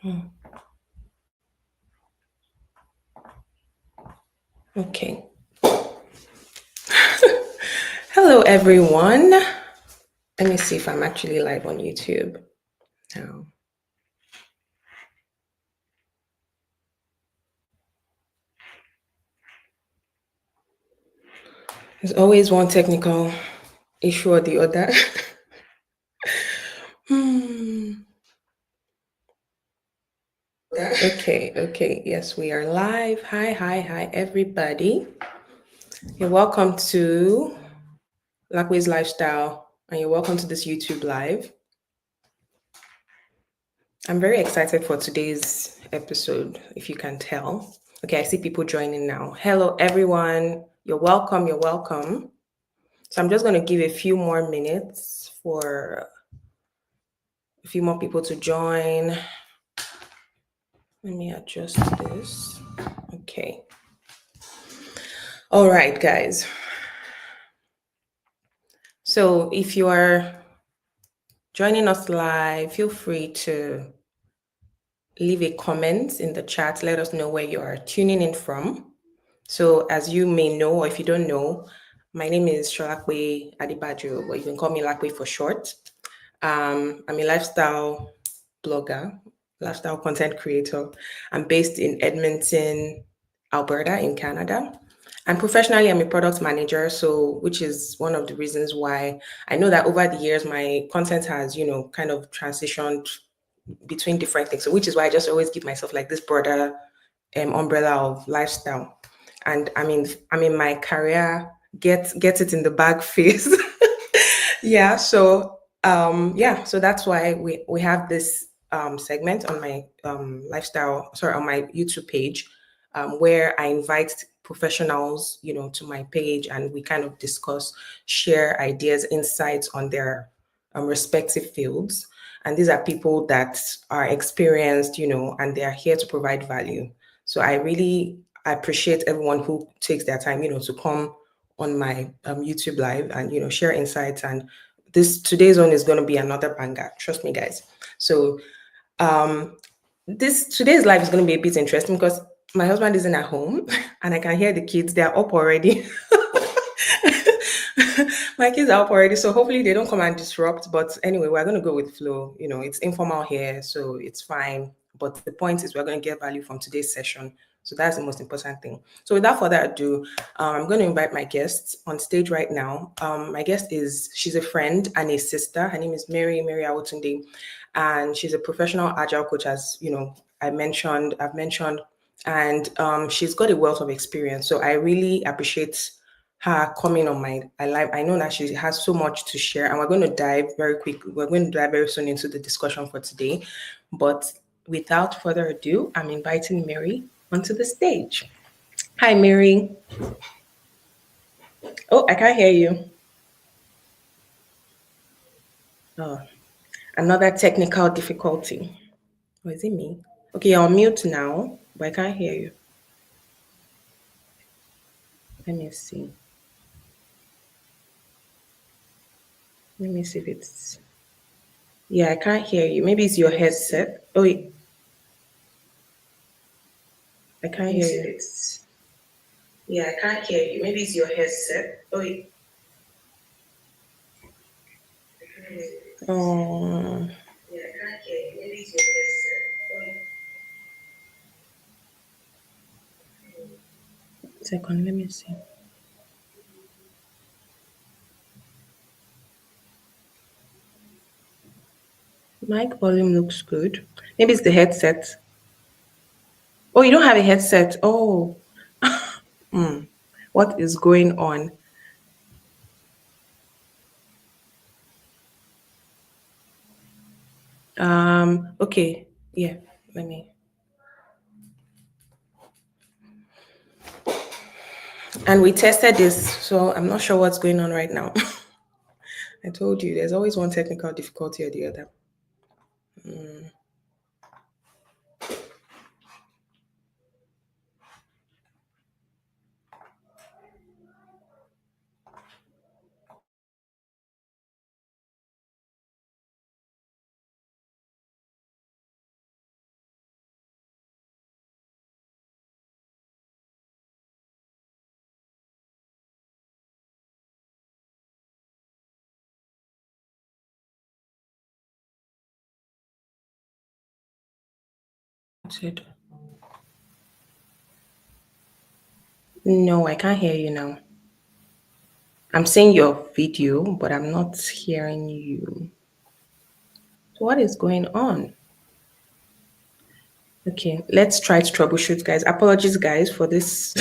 Hmm. Okay. Hello, everyone. Let me see if I'm actually live on YouTube now. There's always one technical issue or the other. Hmm. Okay. Yes, we are live. Hi, everybody. You're welcome to Lakwe's Lifestyle, and you're welcome to this YouTube live. I'm very excited for today's episode, if you can tell. Okay, I see people joining now. Hello, everyone. You're welcome. You're welcome. So I'm just going to give a few more minutes for a few more people to join. Let me adjust this. Okay. All right, guys. So if you are joining us live, feel free to leave a comment in the chat. Let us know where you are tuning in from. So as you may know, or if you don't know, my name is Sholakwe Adibajo, but you can call me Lakwe for short. I'm a lifestyle blogger, lifestyle content creator. I'm based in Edmonton, Alberta, in Canada. And professionally, I'm a product manager, so which is one of the reasons why I know that over the years my content has, kind of transitioned between different things. So which is why I just always give myself like this broader umbrella of lifestyle. And I'm in my career get it in the bag phase. Yeah, so that's why we have this segment on my on my YouTube page, where I invite professionals, to my page, and we kind of discuss, share ideas, insights on their respective fields. And these are people that are experienced, and they are here to provide value. So I really appreciate everyone who takes their time, to come on my YouTube live and share insights. And this today's one is going to be another banger. Trust me, guys. So um, this today's live is going to be a bit interesting because my husband isn't at home and I can hear the kids. They're up already. My kids are up already, so hopefully they don't come and disrupt. But anyway, we're going to go with flow. It's informal here, so it's fine. But the point is, we're going to get value from today's session. So that's the most important thing. So without further ado, I'm going to invite my guest on stage right now. My guest she's a friend and a sister. Her name is Mary Awotunde, and she's a professional agile coach, as I've mentioned, and she's got a wealth of experience. So I really appreciate her coming on my live. I know that she has so much to share, and we're going to dive very quick. We're going to dive very soon into the discussion for today. But without further ado, I'm inviting Mary onto the stage. Hi, Mary. Oh, I can't hear you. Oh, another technical difficulty. Or is it me? Okay, you're on mute now, but I can't hear you. Let me see. Let me see if it's. Yeah, I can't hear you. Maybe it's your headset. Oh, wait, I can't hear you. Yeah, I can't hear you. Maybe it's your headset. Oh, wait. Oh, yeah, I can't hear you. Maybe it's your headset. Oh, wait. Second, let me see. Mic volume looks good. Maybe it's the headset. Oh, you don't have a headset. Oh, what is going on? Okay. Yeah, let me. And we tested this, so I'm not sure what's going on right now. I told you there's always one technical difficulty or the other. Muted. No, I can't hear you now. I'm seeing your video, but I'm not hearing you. So what is going on? Okay, let's try to troubleshoot, guys. Apologies, guys, for this.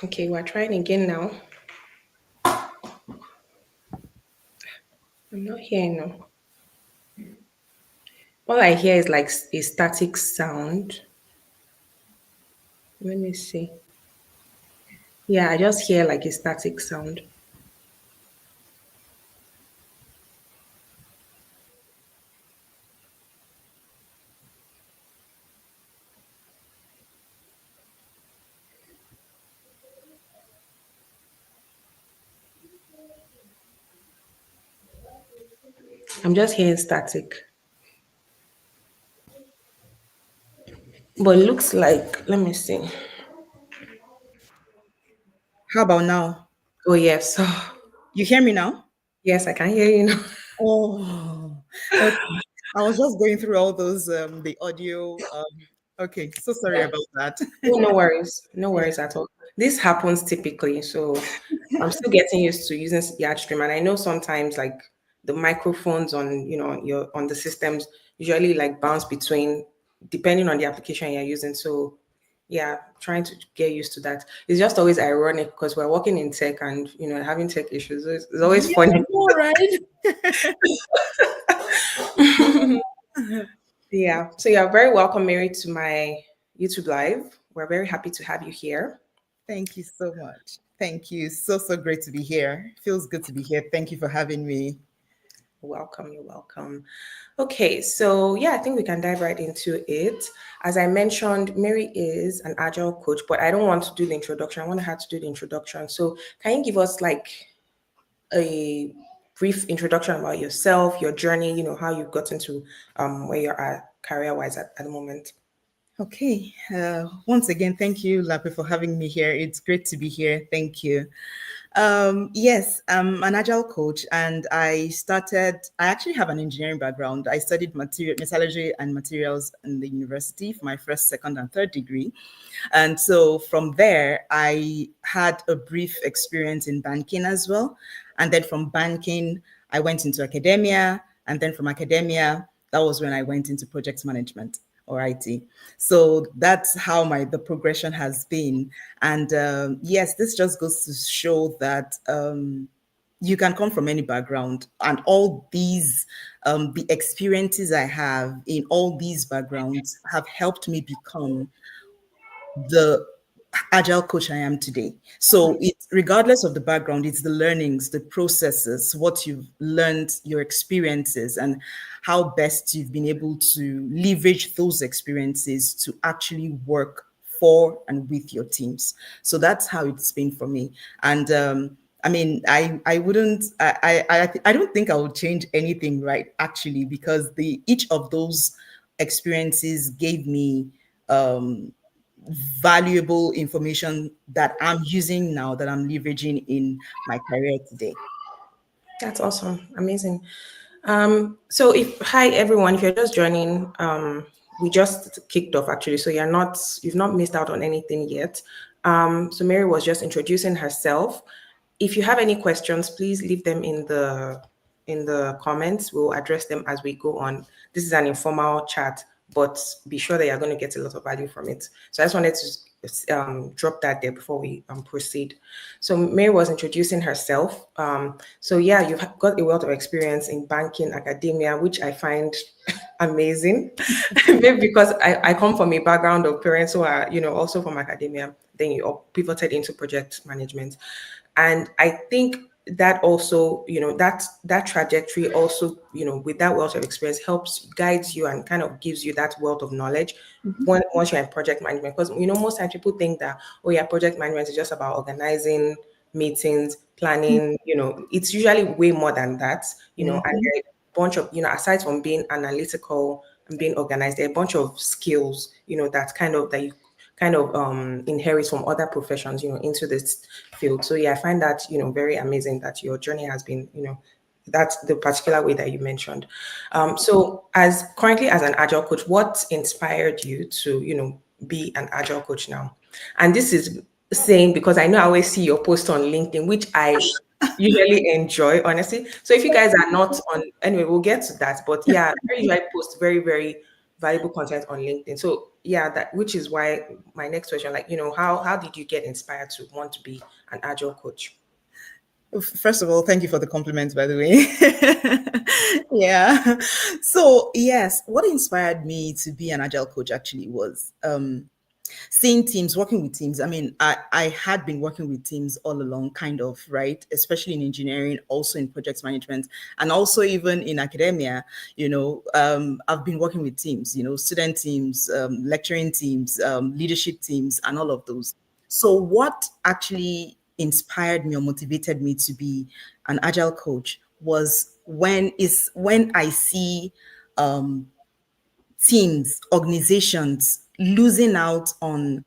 Okay, we're trying again now. I'm not hearing now. All I hear is like a static sound. Let me see. Yeah, I just hear like a static sound. I'm just hearing static. But it looks like, let me see. How about now? Oh, yes. You hear me now? Yes, I can hear you now. Oh, okay. I was just going through all those the audio. Okay, so sorry Yeah. about that. Oh, no worries. No Yeah. worries at all. This happens typically. So I'm still getting used to using Yard Stream. And I know sometimes like the microphones on, your on the systems usually like bounce between depending on the application you're using. So yeah, trying to get used to that. It's just always ironic because we're working in tech and having tech issues. It's always Yeah, I funny. know, right? Yeah. So you're very welcome, Mary, to my YouTube live. We're very happy to have you here. Thank you so much. Thank you. So great to be here. Feels good to be here. Thank you for having me. Welcome, you're welcome. Okay, so yeah, I think we can dive right into it. As I mentioned, Mary is an agile coach, but I don't want to do the introduction. I want her to do the introduction. So, can you give us like a brief introduction about yourself, your journey, how you've gotten to where you're at career wise at the moment? Okay. Once again, thank you, Lapi, for having me here. It's great to be here. Thank you. Yes, I'm an agile coach, and I actually have an engineering background. I studied metallurgy and materials in the university for my first, second, and third degree. And so from there, I had a brief experience in banking as well. And then from banking, I went into academia. And then from academia, that was when I went into project management or IT. So that's how the progression has been. And yes, this just goes to show that you can come from any background, and all these the experiences I have in all these backgrounds have helped me become the agile coach I am today. So it's regardless of the background, it's the learnings, the processes, what you've learned, your experiences, and how best you've been able to leverage those experiences to actually work for and with your teams. So that's how it's been for me. And I mean, I wouldn't I don't think I would change anything, right? Actually, because the each of those experiences gave me um valuable information that I'm using now, that I'm leveraging in my career today. That's awesome. Amazing. So if hi everyone, if you're just joining, we just kicked off actually, so you've not missed out on anything yet. So Mary was just introducing herself. If you have any questions, please leave them in the comments. We'll address them as we go on. This is an informal chat, but be sure that you're going to get a lot of value from it. So I just wanted to drop that there before we proceed. So Mary was introducing herself. So yeah, you've got a wealth of experience in banking, academia, which I find amazing. Maybe because I come from a background of parents who are, also from academia. Then you pivoted into project management. And I think that also, that trajectory also, with that wealth of experience helps guides you and kind of gives you that wealth of knowledge once you're in project management. Because most times people think that, oh yeah, project management is just about organizing meetings, planning, it's usually way more than that, and Mhm. there are a bunch of, aside from being analytical and being organized, there are a bunch of skills, that you kind of inherit from other professions, into this field. So yeah, I find that, very amazing that your journey has been, that's the particular way that you mentioned. So as currently as an agile coach, what inspired you to, be an agile coach now? And this is saying because I know I always see your post on LinkedIn, which I usually enjoy, honestly. So if you guys are not on, anyway, we'll get to that. But yeah, I usually post very, very valuable content on LinkedIn. So yeah, that which is why my next question, like, how did you get inspired to want to be an agile coach? First of all, thank you for the compliment, by the way. Yeah. So, yes, what inspired me to be an agile coach actually was seeing teams, working with teams. I mean, I had been working with teams all along, kind of, right? Especially in engineering, also in project management, and also even in academia. I've been working with teams, student teams, lecturing teams, leadership teams, and all of those. So, what actually inspired me or motivated me to be an agile coach was when I see um, teams, organizations losing out on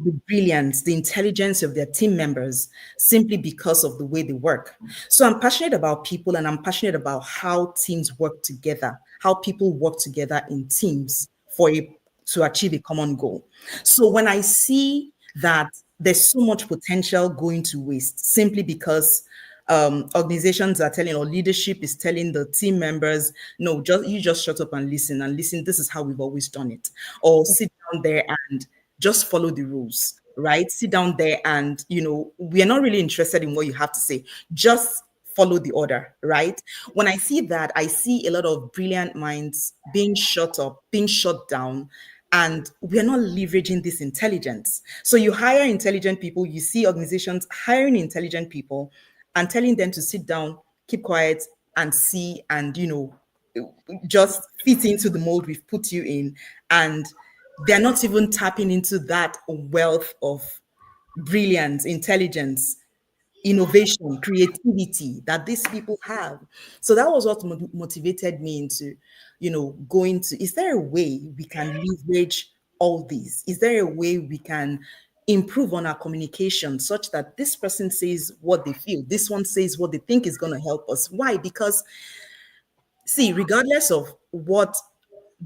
the brilliance, the intelligence of their team members simply because of the way they work. So I'm passionate about people, and I'm passionate about how teams work together, how people work together in teams to achieve a common goal. So when I see that there's so much potential going to waste simply because organizations are telling, or leadership is telling the team members, no, just shut up and listen, and listen, this is how we've always done it, or sit down there and just follow the rules, right? Sit down there and, we are not really interested in what you have to say, just follow the order, right? When I see that, I see a lot of brilliant minds being shut up, being shut down, and we're not leveraging this intelligence. So you hire intelligent people, you see organizations hiring intelligent people and telling them to sit down, keep quiet, and see, and just fit into the mold we've put you in. And they're not even tapping into that wealth of brilliance, intelligence, innovation, creativity that these people have. So that was what motivated me into, going to, is there a way we can leverage all these? Is there a way we can improve on our communication such that this person says what they feel, this one says what they think is going to help us. Why? Because, see, regardless of what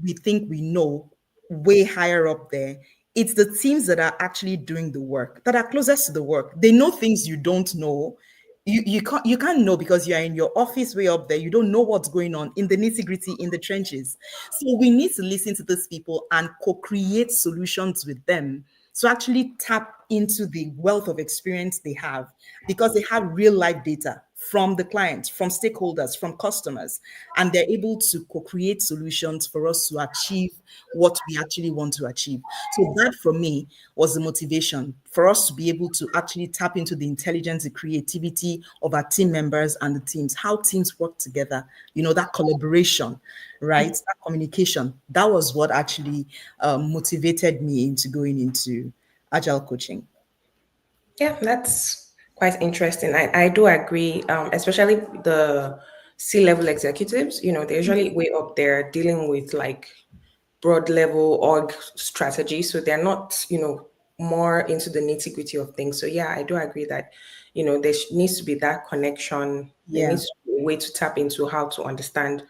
we think we know way higher up there, it's the teams that are actually doing the work, that are closest to the work. They know things you don't know. You can't know because you're in your office way up there. You don't know what's going on in the nitty-gritty, in the trenches. So we need to listen to these people and co-create solutions with them to actually tap into the wealth of experience they have, because they have real life data from the clients, from stakeholders, from customers, and they're able to co-create solutions for us to achieve what we actually want to achieve. So that for me was the motivation for us to be able to actually tap into the intelligence, the creativity of our team members and the teams, how teams work together, that collaboration, right? That communication. That was what actually motivated me into going into agile coaching. Yeah, that's quite interesting. I do agree, especially the C-level executives, they're usually way up there dealing with like broad level org strategy. So they're not, more into the nitty gritty of things. So yeah, I do agree that, there needs to be that connection. There Yeah. needs to be a way to tap into how to understand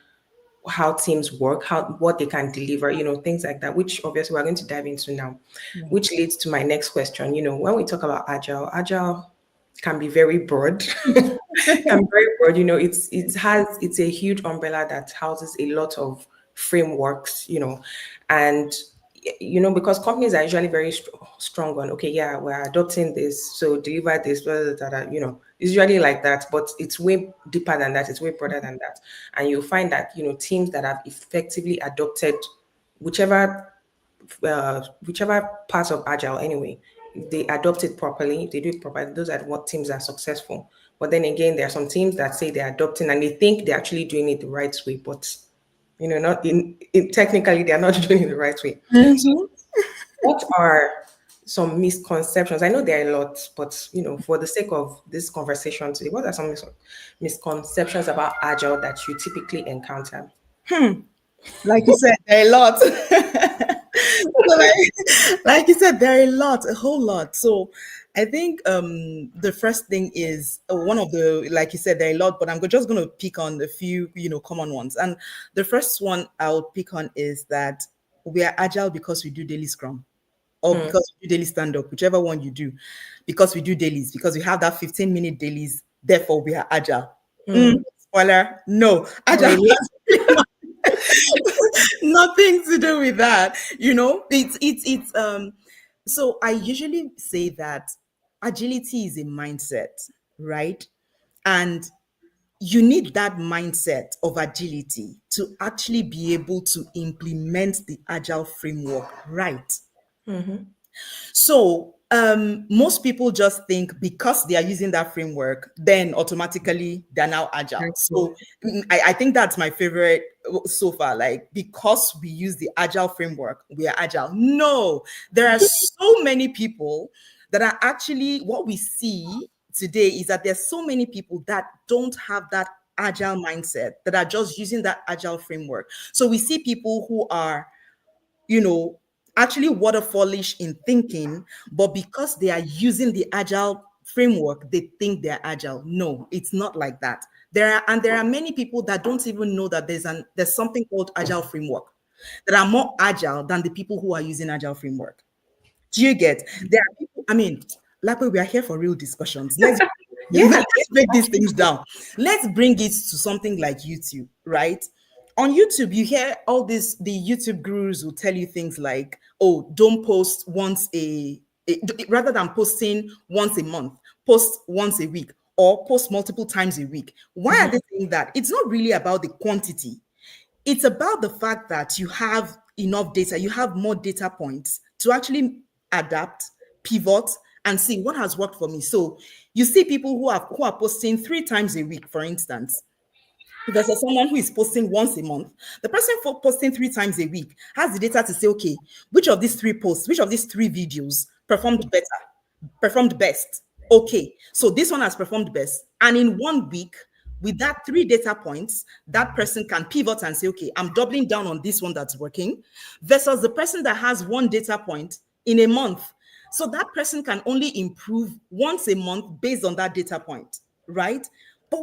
how teams work, how what they can deliver, things like that, which obviously we're going to dive into now, Yeah. which leads to my next question. When we talk about agile can be very broad. Can be very broad. It's a huge umbrella that houses a lot of frameworks, and because companies are usually very strong on, okay, yeah, we're adopting this, so deliver this, blah, blah, blah, blah, it's usually like that, but it's way deeper than that, it's way broader than that. And you'll find that, teams that have effectively adopted whichever whichever part of agile anyway, they adopt it properly, they do it properly, those are what teams are successful. But then again, there are some teams that say they're adopting and they think they're actually doing it the right way, but not technically they're not doing it the right way. So Mhm. what are some misconceptions? I know there are a lot, but for the sake of this conversation today, what are some misconceptions about agile that you typically encounter? Like you said, there are a lot. So like you said, there are a whole lot. So I think the first thing is one of the, like you said, there are a lot, but just going to pick on a few, common ones. And the first one I'll pick on is that we are agile because we do daily scrum, or because we do daily stand up, whichever one you do, because we do dailies, because we have that 15-minute dailies, therefore we are agile. Spoiler, no, Oh, agile really? has nothing to do with that. It's so I usually say that agility is a mindset, right? And you need that mindset of agility to actually be able to implement the agile framework right. So most people just think because they are using that framework, then automatically they're now agile. So I think that's my favorite so far. Like, because we use the agile framework, we are agile. No, there are so many people that are actually, what we see today is that there's so many people that don't have that agile mindset, that are just using that agile framework. So we see people who are, you know, actually waterfallish in thinking, but because they are using the agile framework, they think they're agile. No, it's not like that. There are many people that don't even know that there's something called agile framework, that are more agile than the people who are using agile framework. Do you get? There are people, I mean, like, we are here for real discussions. Yeah. Let's break these things down. Let's bring it to something like YouTube, right? On YouTube, you hear all this, the YouTube gurus will tell you things like, oh, don't post rather than posting once a month, post once a week, or post multiple times a week. Why are they saying that? It's not really about the quantity. It's about the fact that you have enough data, you have more data points to actually adapt, pivot, and see what has worked for me. So you see people who are posting 3 times a week, for instance, versus someone who is posting once a month. The person for posting 3 times a week has the data to say, okay, which of these 3 posts, which of these 3 videos performed better, performed best. Okay, so this one has performed best. And in 1 week, with that 3 data points, that person can pivot and say, okay, I'm doubling down on this one that's working, versus the person that has 1 data point in a month. So that person can only improve once a month based on that data point, right? But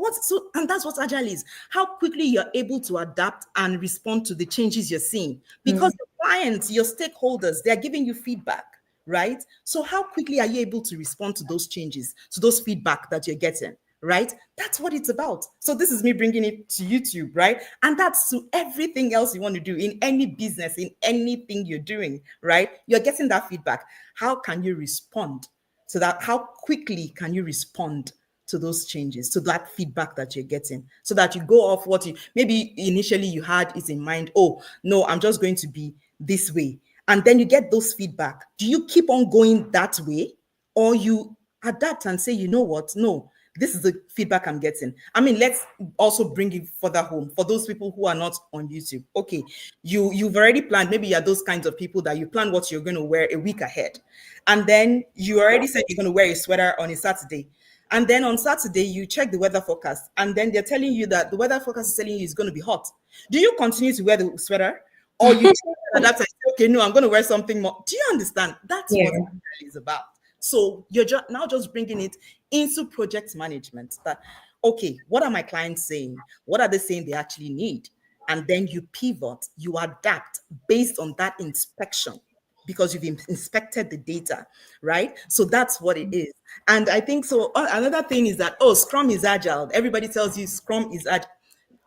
and that's what Agile is. How quickly you're able to adapt and respond to the changes you're seeing. Because Mm. the clients, your stakeholders, they're giving you feedback, right? So how quickly are you able to respond to those changes, to those feedback that you're getting? Right? That's what it's about. So this is me bringing it to YouTube, right? And that's to everything else you want to do in any business, in anything you're doing, right? You're getting that feedback. How can you respond to that? How quickly can you respond to those changes, to that feedback that you're getting, so that you go off what you maybe initially you had is in mind? Oh, no, I'm just going to be this way. And then you get those feedback. Do you keep on going that way, or you adapt and say, you know what? No, this is the feedback I'm getting. I mean, let's also bring it further home for those people who are not on YouTube. Okay, you've already planned. Maybe you're those kinds of people that you plan what you're going to wear a week ahead, and then you already said you're going to wear a sweater on a Saturday. And then on Saturday, you check the weather forecast, and then they're telling you that the weather forecast is telling you it's going to be hot. Do you continue to wear the sweater, or you change and adapt and say, okay, no, I'm going to wear something more? Do you understand? That's what Yeah. it is about. So you're now just bringing it into project management. That, okay, what are my clients saying? What are they saying they actually need? And then you pivot, you adapt based on that inspection, because you've inspected the data, right? So that's what it is. And I think so. Another thing is that, oh, Scrum is agile. Everybody tells you Scrum is agile.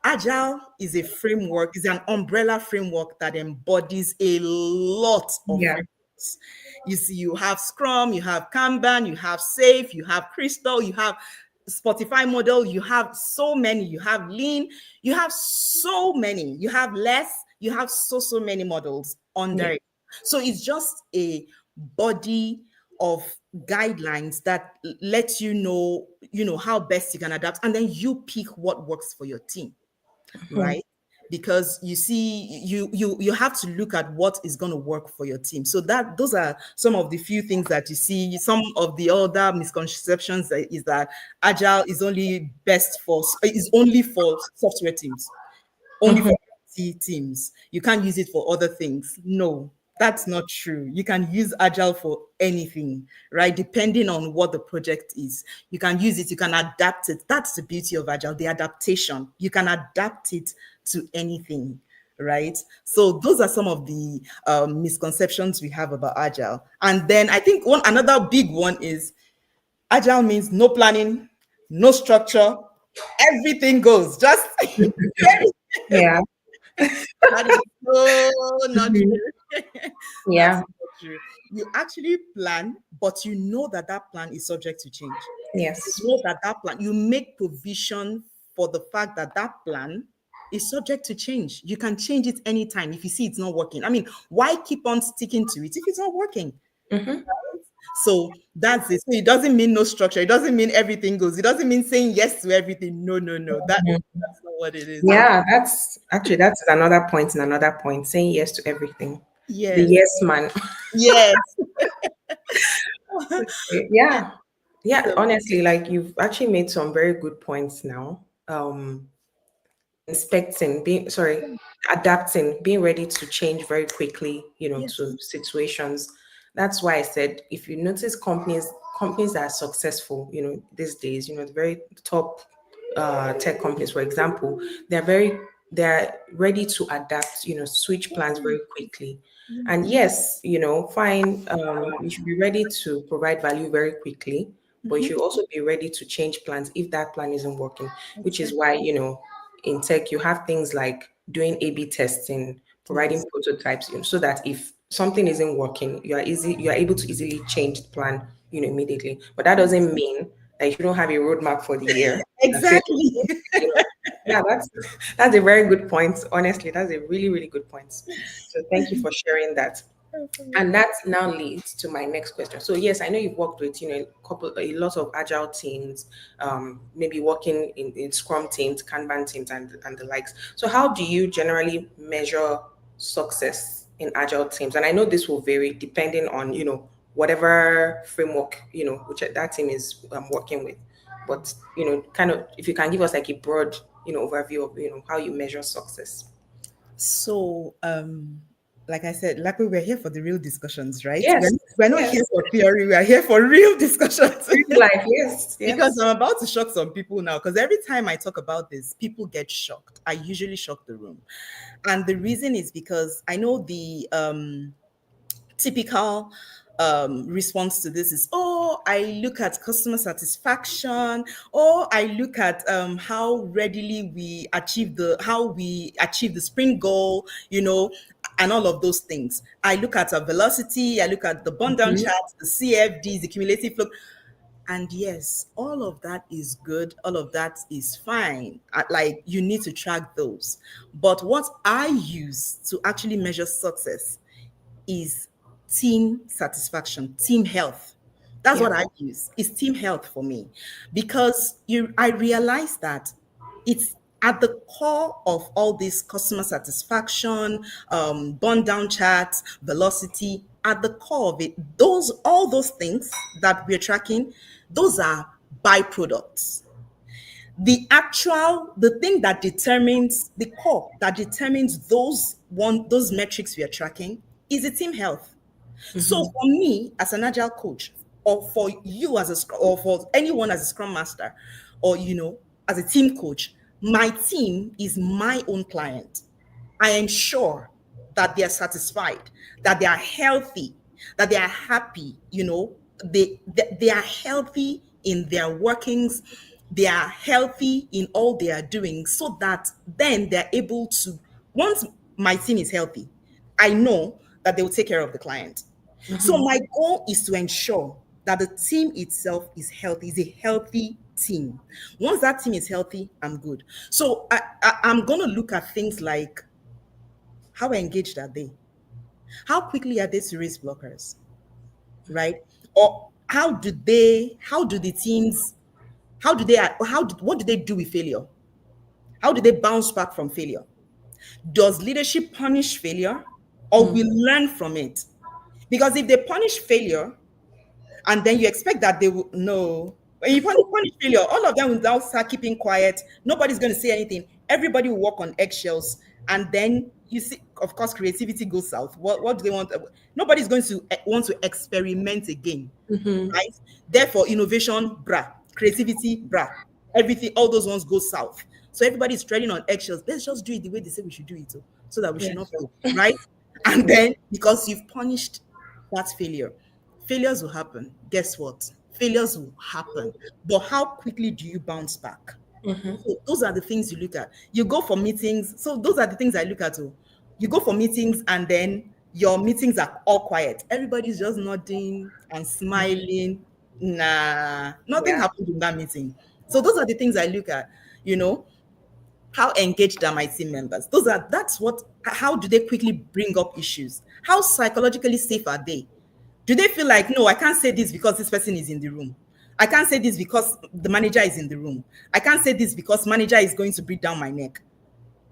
Agile is a framework, is an umbrella framework that embodies a lot of Yeah. frameworks. You see, you have Scrum, you have Kanban, you have Safe, you have Crystal, you have Spotify model, you have so many, you have Lean, you have so many, you have less, you have so many models under Yeah. it. So it's just a body of guidelines that let you know how best you can adapt, and then you pick what works for your team, Mhm. right? Because you see, you have to look at what is going to work for your team. So that those are some of the few things that you see. Some of the other misconceptions is that agile is only for software teams, only Mhm. for IT teams. You can't use it for other things. No, that's not true. You can use Agile for anything, right? Depending on what the project is. You can use it, you can adapt it. That's the beauty of Agile, the adaptation. You can adapt it to anything, right? So those are some of the misconceptions we have about Agile. And then I think another big one is Agile means no planning, no structure, everything goes. Just Yeah. that is so not Mhm. true. That's Yeah. not true. You actually plan, but you know that that plan is subject to change. You Yes. know that that plan, you make provision for the fact that that plan is subject to change. You can change it anytime if you see it's not working. I mean, why keep on sticking to it if it's not working? Hmm. So that's it. So it doesn't mean no structure. It doesn't mean everything goes. It doesn't mean saying yes to everything. No, no, no. That's not what it is. Yeah, that's another point and another point. Saying yes to everything. The Yes. yes man. Yes. Yeah. Yeah. So Honestly, like you've actually made some very good points now. Inspecting, being sorry, adapting, being ready to change very quickly, yes. to situations. That's why I said if you notice companies that are successful, these days, the very top tech companies, for example, they're ready to adapt, switch plans very quickly. And yes, fine, you should be ready to provide value very quickly, but you Mhm. should also be ready to change plans if that plan isn't working, which is Exactly. why, in tech, you have things like doing A/B testing, providing Yes. prototypes, so that if something isn't working, you are able to easily change the plan, immediately. But that Yes. doesn't mean that you don't have a roadmap for the year that says, Exactly. you know, yeah, that's a very good point. Honestly, that's a really, really good point. So thank you for sharing that. And that now leads to my next question. So yes, I know you've worked with a lot of agile teams, maybe working in Scrum teams, Kanban teams, and the likes. So how do you generally measure success in agile teams? And I know this will vary depending on whatever framework which that team is working with. But kind of if you can give us like a broad overview of how you measure success. So like I said, like we're here for the real discussions, right? Yes, We're not here yes. for theory, we are here for real discussions. Real life, yes, Because yes. I'm about to shock some people now. Because every time I talk about this, people get shocked. I usually shock the room. And the reason is because I know the typical response to this is, oh, I look at customer satisfaction, or I look at how readily we achieve the sprint goal, and all of those things. I look at our velocity, I look at the burn down Mhm. charts, the CFDs, the cumulative flow. And yes, all of that is good. All of that is fine. Like, you need to track those. But what I use to actually measure success is team satisfaction, team health. That's Yeah. what I use. It's team health for me, because I realize that it's at the core of all this customer satisfaction, burn down charts, velocity. At the core of it, all those things that we're tracking, those are byproducts. The thing that determines the core, that determines those metrics we are tracking, is the team health. So Mhm. for me as an agile coach, or for you as or for anyone as a scrum master, or as a team coach, my team is my own client. I ensure that they are satisfied, that they are healthy, that they are happy, they are healthy in their workings, they are healthy in all they are doing, so that then they're able to, once my team is healthy, I know that they will take care of the client. So Mhm. my goal is to ensure that the team itself is healthy, is a healthy team. Once that team is healthy, I'm good. So I'm going to look at things like, how engaged are they? How quickly are they to raise blockers? Right? Or how do the teams, what do they do with failure? How do they bounce back from failure? Does leadership punish failure, or we learn from it? Because if they punish failure, and then you expect that they will no. When you punish failure, all of them will now start keeping quiet. Nobody's going to say anything. Everybody will walk on eggshells, and then you see, of course, creativity goes south. What do they want? Nobody's going to want to experiment again, Mhm. right? Therefore, innovation, bra, creativity, bra, everything, all those ones go south. So everybody's treading on eggshells. Let's just do it the way they say we should do it, so that we should not Yes. fail, right? And then, because you've punished that failure, failures will happen. Guess what? Failures will happen. But how quickly do you bounce back? Mhm. So those are the things you look at. You go for meetings. So those are the things I look at too. You go for meetings, and then your meetings are all quiet. Everybody's just nodding and smiling. Nah, nothing Yeah. happened in that meeting. So those are the things I look at. You know, how engaged are my team members? That's what, how do they quickly bring up issues? How psychologically safe are they? Do they feel like, no, I can't say this because this person is in the room? I can't say this because the manager is in the room. I can't say this because manager is going to breathe down my neck.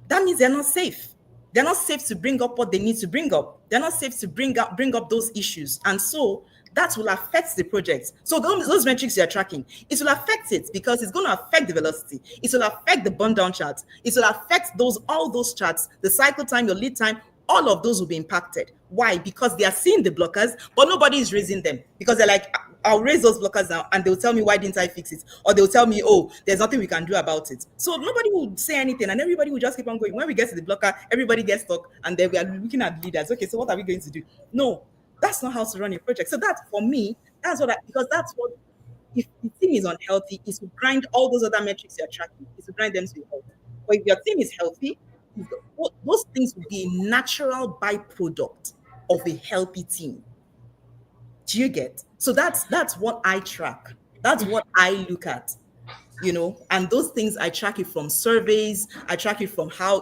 That means they're not safe. They're not safe to bring up what they need to bring up. They're not safe to bring up those issues. And so that will affect the project. So those metrics you're tracking, it will affect it, because it's going to affect the velocity. It will affect the burn down charts. It will affect all those charts, the cycle time, your lead time, all of those will be impacted. Why? Because they are seeing the blockers, but nobody is raising them, because they're like, I'll raise those blockers now, and they'll tell me, why didn't I fix it? Or they'll tell me, oh, there's nothing we can do about it. So nobody will say anything, and everybody will just keep on going. When we get to the blocker, everybody gets stuck, and then we are looking at leaders. Okay, so what are we going to do? No, that's not how to run a project. So that, for me, because that's what, if the team is unhealthy, is to grind all those other metrics you're tracking, is to grind them to a halt. But if your team is healthy, those things will be a natural byproduct of a healthy team. Do you get? So that's what I track. That's what I look at. And those things, I track it from surveys. I track it from how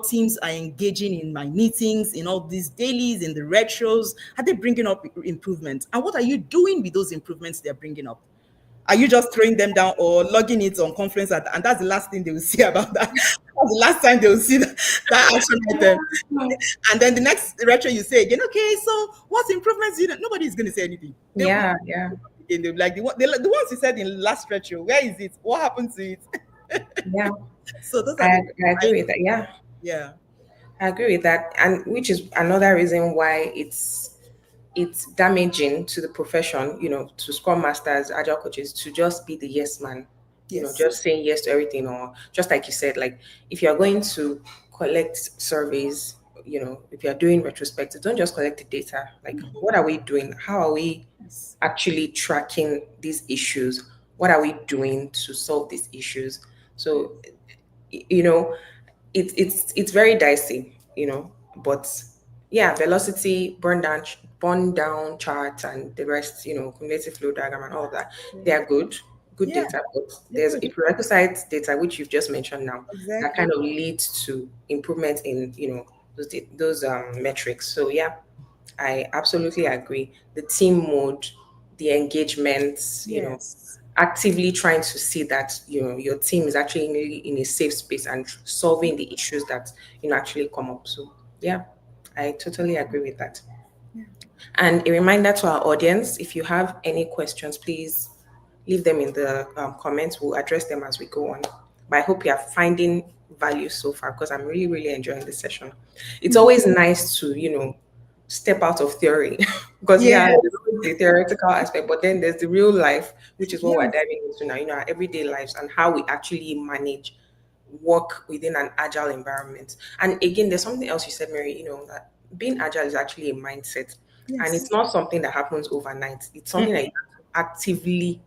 teams are engaging in my meetings, in all these dailies, in the retros. Are they bringing up improvements? And what are you doing with those improvements they're bringing up? Are you just throwing them down, or logging it on conference? And that's the last thing they will see about that. That's the last time they will see that action item. And then the next retro, you say again, okay, so what improvements? Nobody is going to say anything. They will Yeah. Yeah. again, they'll be like, the ones you said in last retro, where is it? What happened to it? Yeah. So those are I, the things I I, agree with that. Yeah. yeah. I agree with that, and which is another reason why it's damaging to the profession, to scrum masters, agile coaches, to just be the yes man, Yes. just saying yes to everything, or just like you said, like if you're going to collect surveys, if you're doing retrospective, don't just collect the data. Like, what are we doing? How are we Yes. actually tracking these issues? What are we doing to solve these issues? So, you know, it's very dicey, but yeah, velocity, burn down charts and the rest, cumulative flow diagram and all of that, they Yeah. are good Yeah. data, but They're there's good. a prerequisite data which you've just mentioned now that Exactly. kind of leads to improvement in, those metrics. So yeah, I absolutely agree. The team mode, the engagements, Yes. actively trying to see that your team is actually in a safe space and solving the issues that actually come up. So yeah, I totally agree with that. Yeah. And a reminder to our audience, if you have any questions, please leave them in the comments. We'll address them as we go on. But I hope you are finding value so far, because I'm really, really enjoying this session. It's always nice to, step out of theory because, yeah, Yes. there's always the theoretical aspect, but then there's the real life, which is what we're Yes. diving into now, our everyday lives and how we actually manage work within an agile environment. And again, there's something else you said, Mary, that being agile is actually a mindset. And Yes. it's not something that happens overnight. It's something that Mm. you actively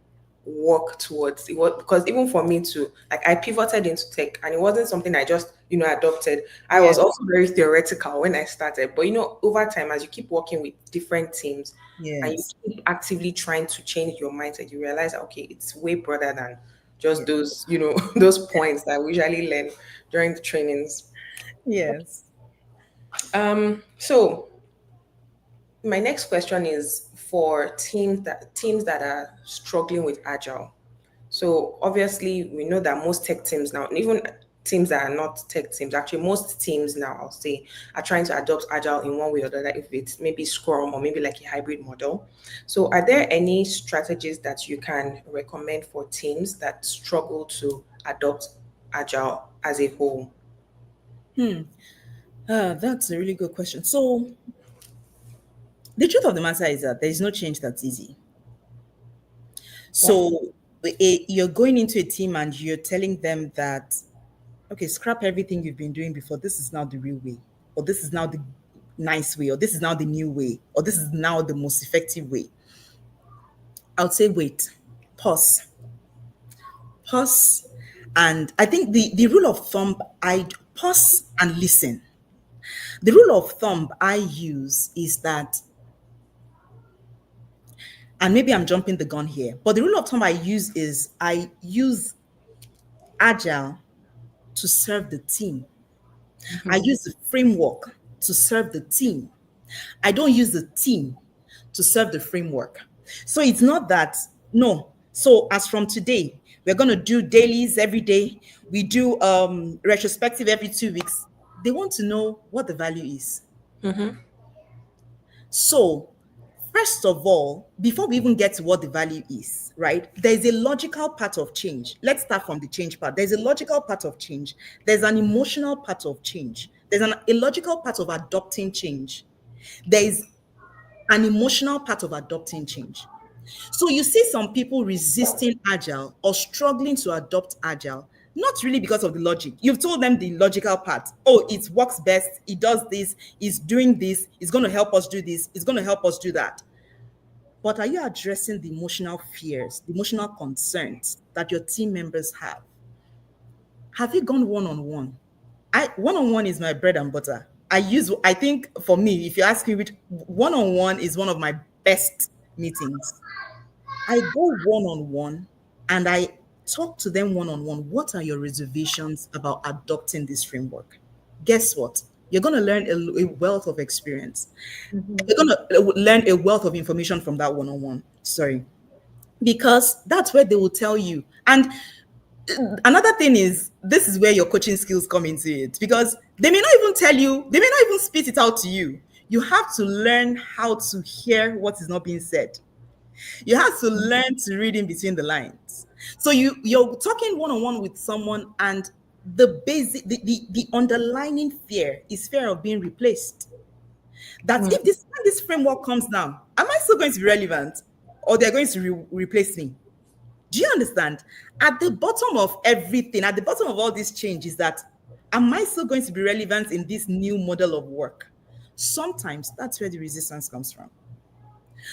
work towards. Because even for me too, like I pivoted into tech and it wasn't something I just, adopted. I was Yes. also very theoretical when I started. But over time, as you keep working with different teams and you Yes. keep actively trying to change your mindset, you realize that, okay, it's way broader than just Yes. those, those points that we usually learn during the trainings. Yes. So my next question is for teams that are struggling with agile. So obviously we know that most tech teams now, and even teams that are not tech teams, actually most teams now, I'll say, are trying to adopt agile in one way or the other, if it's maybe Scrum or maybe like a hybrid model. So are there any strategies that you can recommend for teams that struggle to adopt agile as a whole? Hmm. That's a really good question. So the truth of the matter is that there is no change that's easy. Yeah. So you're going into a team and you're telling them that, okay, scrap everything you've been doing before. This is now the real way, or this is now the nice way, or this is now the new way, or this is now the most effective way. I would say, wait, pause, pause. And I think the rule of thumb, I pause and listen. The rule of thumb I use is that, and maybe I'm jumping the gun here, but the rule of thumb I use is I use agile to serve the team. I use the framework to serve the team. I don't use the team to serve the framework. So it's not that, no. So as from today, we're going to do dailies every day. We do retrospective every 2 weeks. They want to know what the value is. So, first of all, before we even get to what the value is, right, there's a logical part of change. Let's start from the change part. There's a logical part of change, there's an emotional part of change, there's an illogical part of adopting change, there is an emotional part of adopting change. So you see some people resisting agile or struggling to adopt agile, not really because of the logic. You've told them the logical part. Oh, it works best. It does this. It's doing this. It's going to help us do this. It's going to help us do that. But are you addressing the emotional fears, the emotional concerns that your team members have? Have you gone one on one? I one on one is my bread and butter. I think for me, if you ask me which one on one is one of my best meetings. I go one on one and I talk to them one on one. What are your reservations about adopting this framework? Guess what? You're going to learn a wealth of experience. You're going to learn a wealth of information from that one on one. Sorry. Because that's where they will tell you. And another thing is, this is where your coaching skills come into it because they may not even tell you, they may not even spit it out to you. You have to learn how to hear what is not being said. You have to learn to read in between the lines. So you're talking one on one with someone, and the basic, the underlying fear is fear of being replaced. That if this when this framework comes now, am I still going to be relevant, or they're going to replace me? Do you understand? At the bottom of everything, at the bottom of all these changes, that am I still going to be relevant in this new model of work? Sometimes that's where the resistance comes from.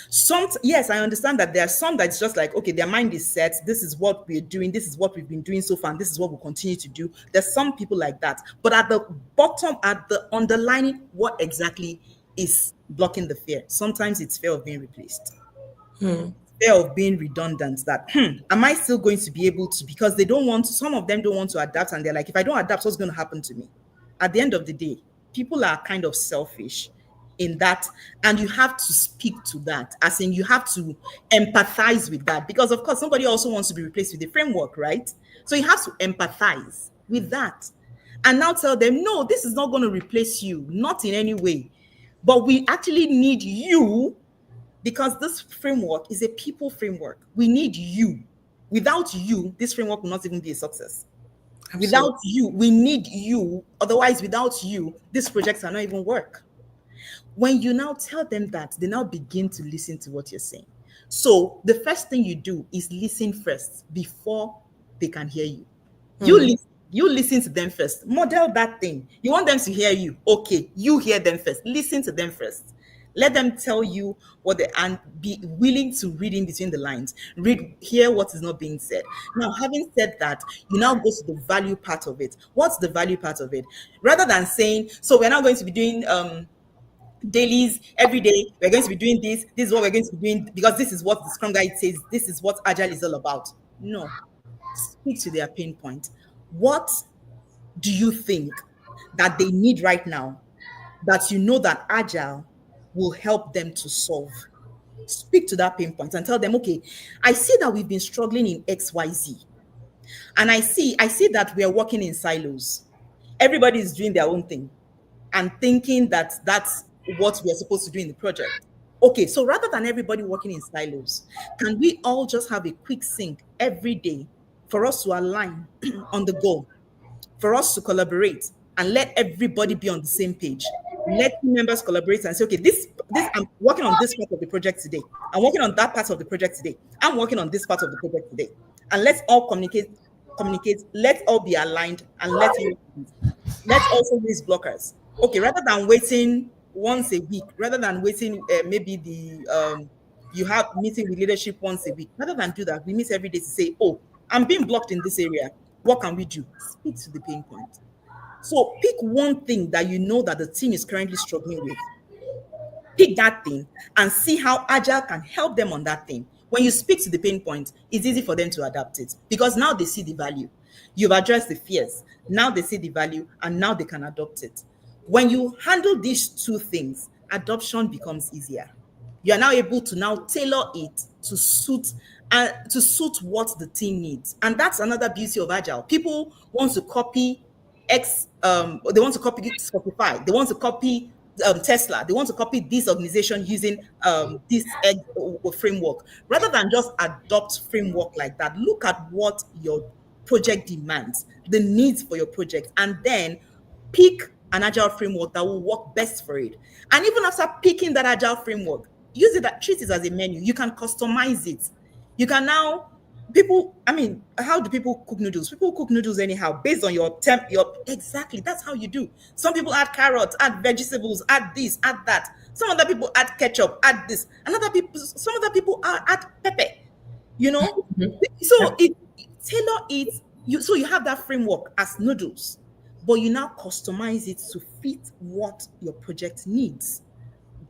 Some, yes, I understand that there are some that's just like, okay, their mind is set. This is what we're doing. This is what we've been doing so far. And this is what we'll continue to do. There's some people like that. But at the bottom, at the underlining, what exactly is blocking the fear? Sometimes it's fear of being replaced, fear of being redundant, that am I still going to be able to, because they don't want, some of them don't want to adapt, and they're like, if I don't adapt, what's going to happen to me? At the end of the day, people are kind of selfish in that, and you have to speak to that, as in you have to empathize with that, because of course somebody also wants to be replaced with the framework, right? So you have to empathize with that and now tell them, no, this is not going to replace you, not in any way, but we actually need you, because this framework is a people framework. We need you. Without you, this framework will not even be a success. Absolutely. Without you, we need you. Otherwise, without you, these projects cannot even work. When you now tell them that, they now begin to listen to what you're saying. So the first thing you do is listen first before they can hear you. You listen to them first. Model that thing. You want them to hear you. Okay, you hear them first. Listen to them first. Let them tell you what they, and be willing to read in between the lines. Hear what is not being said. Now, having said that, you now go to the value part of it. What's the value part of it? Rather than saying, so we're now going to be doing dailies every day, we're going to be doing this is what we're going to be doing because this is what the Scrum Guide says, this is what Agile is all about. No, speak to their pain point. What do you think that they need right now that you know that Agile will help them to solve? Speak to that pain point and tell them, okay, I see that we've been struggling in XYZ. And I see that we are working in silos. Everybody is doing their own thing and thinking that that's what we are supposed to do in the project. Okay, so rather than everybody working in silos, can we all just have a quick sync every day for us to align on the goal, for us to collaborate and let everybody be on the same page? Let team members collaborate and say, okay, this I'm working on this part of the project today. I'm working on that part of the project today. I'm working on this part of the project today. And let's all communicate, let's all be aligned, and let's also raise blockers. Okay, rather than waiting once a week, rather than waiting maybe the you have meeting with leadership once a week, rather than do that, we meet every day to say, oh, I'm being blocked in this area. What can we do? Speak to the pain point. So pick one thing that you know that the team is currently struggling with. Pick that thing and see how Agile can help them on that thing. When you speak to the pain point, it's easy for them to adapt it because now they see the value. You've addressed the fears. Now they see the value and now they can adopt it. When you handle these two things, adoption becomes easier. You are now able to now tailor it to suit what the team needs. And that's another beauty of Agile. People want to copy they want to copy Spotify, they want to copy Tesla, they want to copy this organization using this framework. Rather than just adopt framework like that, look at what your project demands, the needs for your project, and then pick an agile framework that will work best for it. And even after picking that agile framework, use it, treat it as a menu. You can customize it. You can now, people, I mean, how do people cook noodles? People cook noodles anyhow based on your exactly, that's how you do. Some people add carrots, add vegetables, add this, add that. Some other people add ketchup, add this. Some other people add pepper, you know. So it tailor it, so you have that framework as noodles, but you now customize it to fit what your project needs.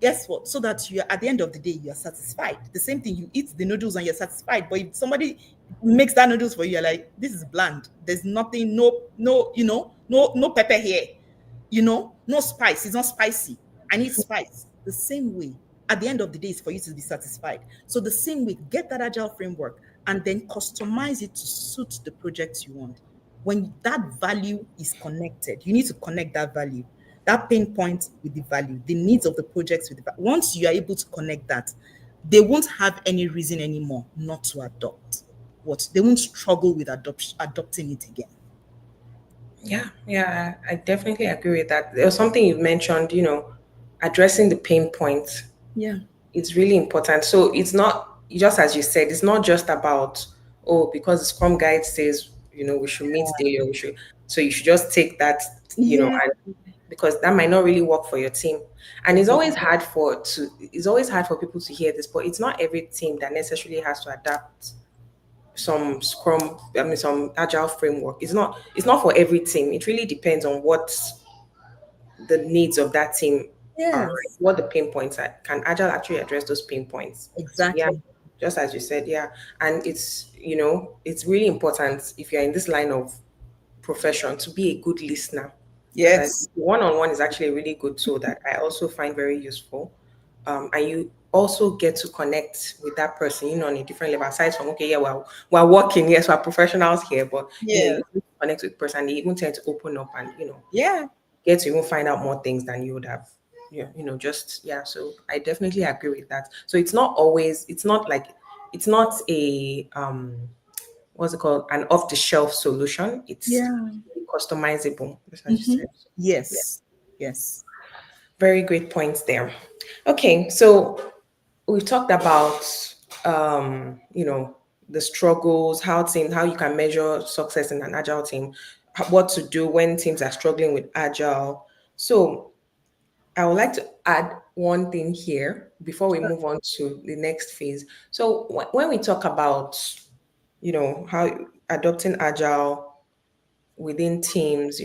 Guess what? So that you are, at the end of the day, you are satisfied. The same thing, you eat the noodles and you're satisfied. But if somebody makes that noodles for you, you're like, this is bland. There's nothing, no pepper here. No spice. It's not spicy. I need spice. The same way, at the end of the day, is for you to be satisfied. So the same way, get that agile framework and then customize it to suit the projects you want. When that value is connected, you need to connect that value, that pain point with the value, the needs of the projects with the value. Once you are able to connect that, they won't have any reason anymore not to adopt. What they won't struggle with adopting it again. Yeah, yeah, I definitely agree with that. There was something you mentioned, addressing the pain points. Yeah. It's really important. So it's not just as you said, it's not just about, oh, because the Scrum Guide says, we should meet daily or we should, so you should just take that, Yeah. and because that might not really work for your team. And Exactly. it's always hard for people to hear this, but it's not every team that necessarily has to adapt some agile framework. It's not for every team. It really depends on what the needs of that team are, Yes. what the pain points are. Can agile actually address those pain points? Yeah, Exactly. just as you said, yeah. And it's really important if you're in this line of profession to be a good listener. Just as Yes. one-on-one is actually a really good tool that I also find very useful. And you also get to connect with that person, on a different level. Aside from, okay, yeah, well, we're working, yes, we're professionals here, but Yeah. you connect with the person, they even tend to open up and Yeah. get to even find out more things than you would have. Yeah, just yeah. So I definitely agree with that. So it's not a what's it called, an off the shelf solution. It's Yeah. customizable, just as you Mm-hmm. said. Yeah, Yes. Yes. very great points there. Okay, so we've talked about the struggles, how you can measure success in an agile team, what to do when teams are struggling with agile. So I would like to add one thing here before we move on to the next phase. So when we talk about, how adopting agile within teams,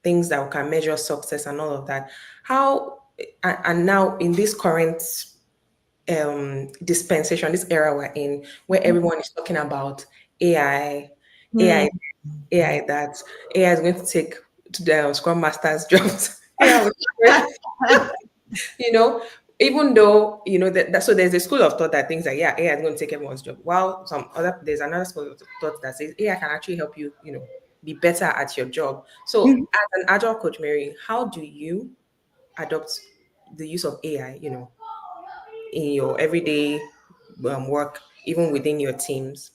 things that can measure success and all of that, how and now in this current dispensation, this era we're in, where everyone is talking about AI, Hmm. AI, AI that AI is going to take the Scrum Masters jobs. Yeah, you know, even though so there's a school of thought that thinks that, yeah, AI is going to take everyone's job, while there's another school of thought that says AI can actually help you, be better at your job. So as an agile coach, Mary, how do you adopt the use of AI, in your everyday work, even within your teams?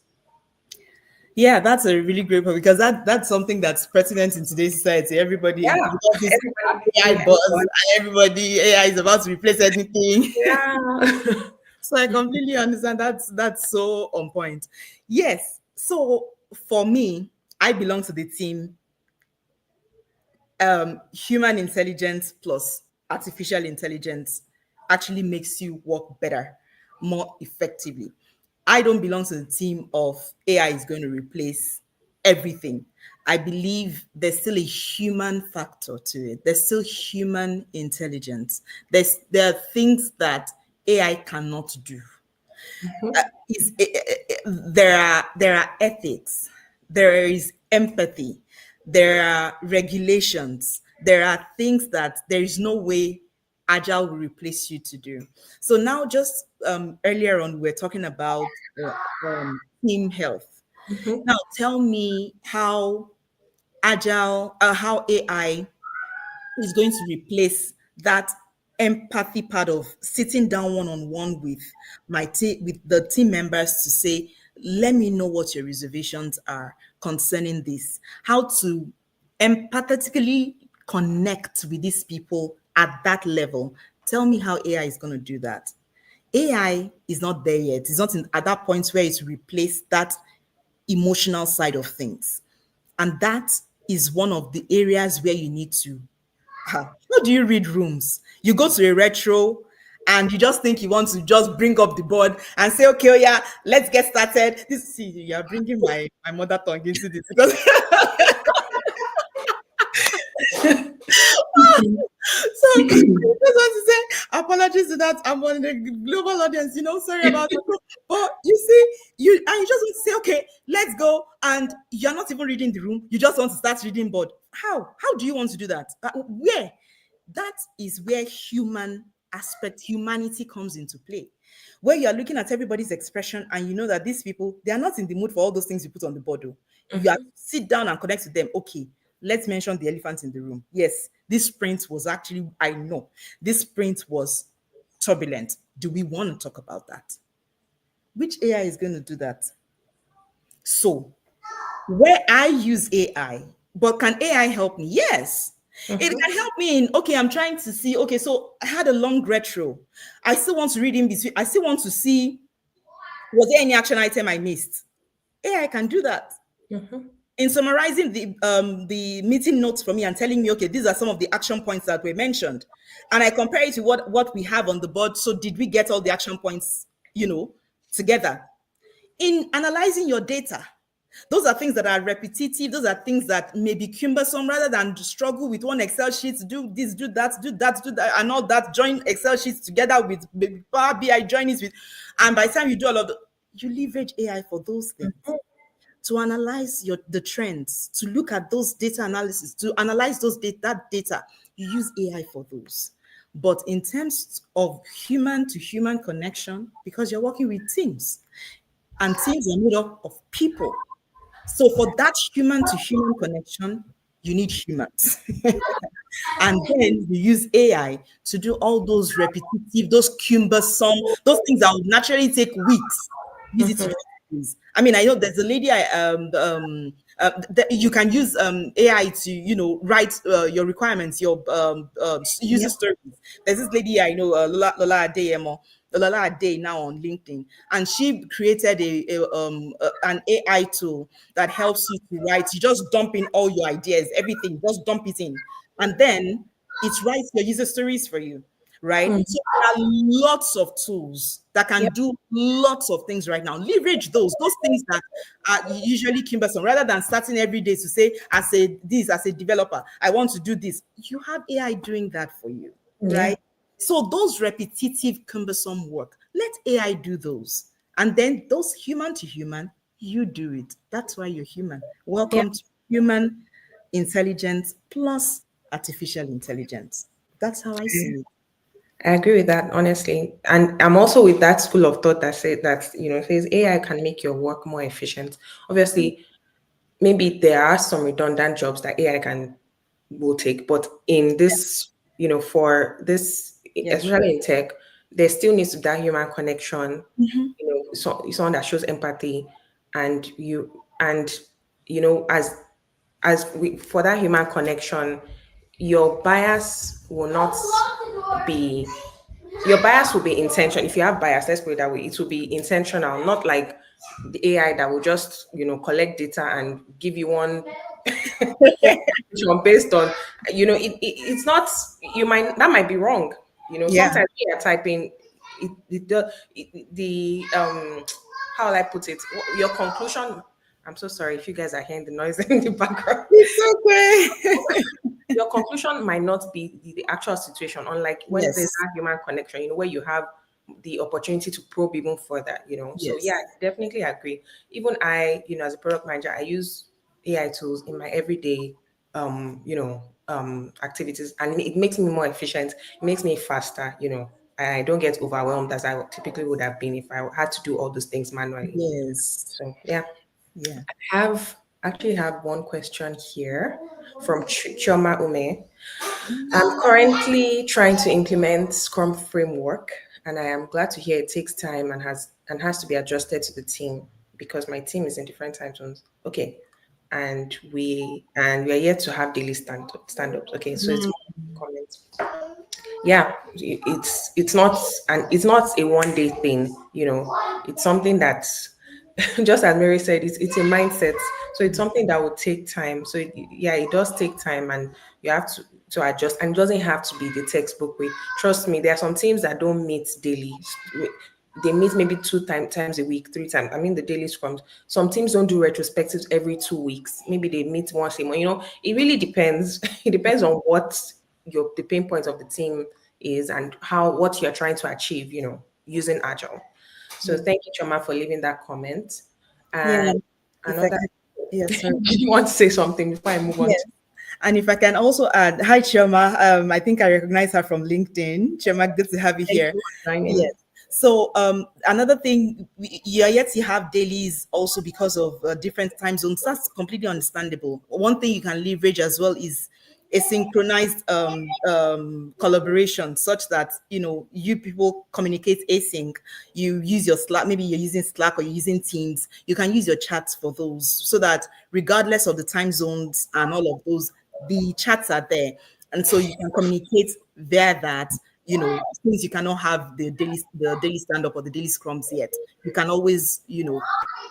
Yeah, that's a really great point because that's something that's pertinent in today's society. Everybody, Yeah, with all this everybody, AI buzz, and everybody AI is about to replace anything. yeah. So I completely understand. That's so on point. Yes. So for me, I belong to the team human intelligence plus artificial intelligence actually makes you work better, more effectively. I don't belong to the team of AI is going to replace everything. I believe there's still a human factor to it. There's still human intelligence. There are things that AI cannot do. There are ethics, there is empathy, there are regulations, there are things that there is no way agile will replace you to do. So now, just earlier on, we are talking about team health. Mhm. Now tell me how how AI is going to replace that empathy part of sitting down one on one with with the team members to say, let me know what your reservations are concerning this, how to empathetically connect with these people at that level. Tell me how AI is going to do that. AI is not there yet. It's not at that point where it's replaced that emotional side of things. And that is one of the areas where you need to. How do you read rooms? You go to a retro and you just think you want to just bring up the board and say, okay, oh yeah, let's get started. This, see, you're bringing my mother tongue into this because so I just want to say apologies to that. I'm on the global audience, sorry about that. But you see, you just want to say, okay, let's go. And you're not even reading the room. You just want to start reading board. How? How do you want to do that? Where? That is where humanity comes into play. Where you are looking at everybody's expression and you know that these people, they are not in the mood for all those things you put on the board. Oh. You have to sit down and connect with them. Okay, let's mention the elephant in the room. Yes, this sprint was actually, I know, this sprint was turbulent. Do we want to talk about that? Which AI is going to do that? So, where I use AI But can AI help me? Yes. It Mm-hmm. can help me in, okay, I'm trying to see, okay, so I had a long retro. I still want to read in between. I still want to see, was there any action item I missed? AI can do that. Mm-hmm. In summarizing the meeting notes for me and telling me, okay, these are some of the action points that were mentioned, and I compare it to what we have on the board. So did we get all the action points, together? In analyzing your data, those are things that are repetitive. Those are things that may be cumbersome, rather than struggle with one Excel sheet, do this, do that, do that, do that, and all that. Join Excel sheets together with Power BI, join it with, and by the time you do all of the, you leverage AI for those things, to analyze the trends, to look at those data analysis, to analyze those data, that data. You use AI for those. But in terms of human to human connection, because you're working with teams, and teams are made up of people. So for that human to human connection, you need humans. And then you use AI to do all those repetitive, those cumbersome, those things that would naturally take weeks. Use it to Mm-hmm. do things. I mean, I know there's a lady you can use AI to write your requirements, your user Yep. stories. There's this lady I know, Lola Adeyemo. Lola Ade now on LinkedIn, and she created an AI tool that helps you to write. You just dump in all your ideas, everything, just dump it in, and then it writes your user stories for you, right? Mm. So there are lots of tools that can Yep. do lots of things right now. Leverage those things that are usually cumbersome, rather than starting every day to say, as a developer, I want to do this. You have AI doing that for you, Yeah. right? So those repetitive, cumbersome work, let AI do those. And then those human to human, you do it. That's why you're human. Yeah. Welcome to human intelligence plus artificial intelligence. That's how I see it. I agree with that, honestly. And I'm also with that school of thought that say that, says AI can make your work more efficient. Obviously, maybe there are some redundant jobs that AI can will take, but in this, for this, Yes. especially in tech, there still needs to be that human connection, Mhm. someone that shows empathy, and as we for that human connection, your bias will not be your bias will be intentional. If you have bias, let's put it that way, it will be intentional, not like the AI that will just collect data and give you one conclusion based on it's not, that might be wrong. Yeah. Sometimes when you're typing the how will I put it, your conclusion. I'm so sorry if you guys are hearing the noise in the background. It's okay. Your conclusion might not be the actual situation, unlike when there's Yes. that human connection, where you have the opportunity to probe even further. So yeah, Yes. I definitely agree. Even I, as a product manager, I use AI tools in my everyday activities, and it makes me more efficient, it makes me faster. I don't get overwhelmed as I typically would have been if I had to do all those things manually. Yes. So yeah. Yeah. Have actually have one question here from Chioma Ume. I'm currently trying to implement Scrum framework, and I am glad to hear it takes time and has to be adjusted to the team because my team is in different time zones. Okay, and we are yet to have daily stand ups. Okay, so it's Mm. comment. Yeah, it's not a one day thing. It's something that just as Mary said, it's a mindset. So it's something that will take time. So yeah, it does take time, and you have to adjust. And it doesn't have to be the textbook way. Trust me, there are some teams that don't meet daily. They meet maybe two times a week, 3 times. I mean, the daily scrums. Some teams don't do retrospectives every 2 weeks. Maybe they meet once a month. It really depends. It depends on what the pain point of the team is and what you're trying to achieve. Using Agile. So Yeah. thank you, Choma, for leaving that comment. Yeah. And If I another, can, yes, sorry. did you want to say something before I move on Yes. to And if I can also add, hi Chioma. I think I recognize her from LinkedIn. Chioma, good to have you thank here. you for joining? Yes. So another thing, you're yet to have dailies also because of different time zones. That's completely understandable. One thing you can leverage as well is a synchronized collaboration, such that you people communicate async. You use your Slack, maybe you're using Slack or you're using Teams. You can use your chats for those, so that regardless of the time zones and all of those, the chats are there, and so you can communicate via that. Since you cannot have the daily stand up or the daily scrums yet, you can always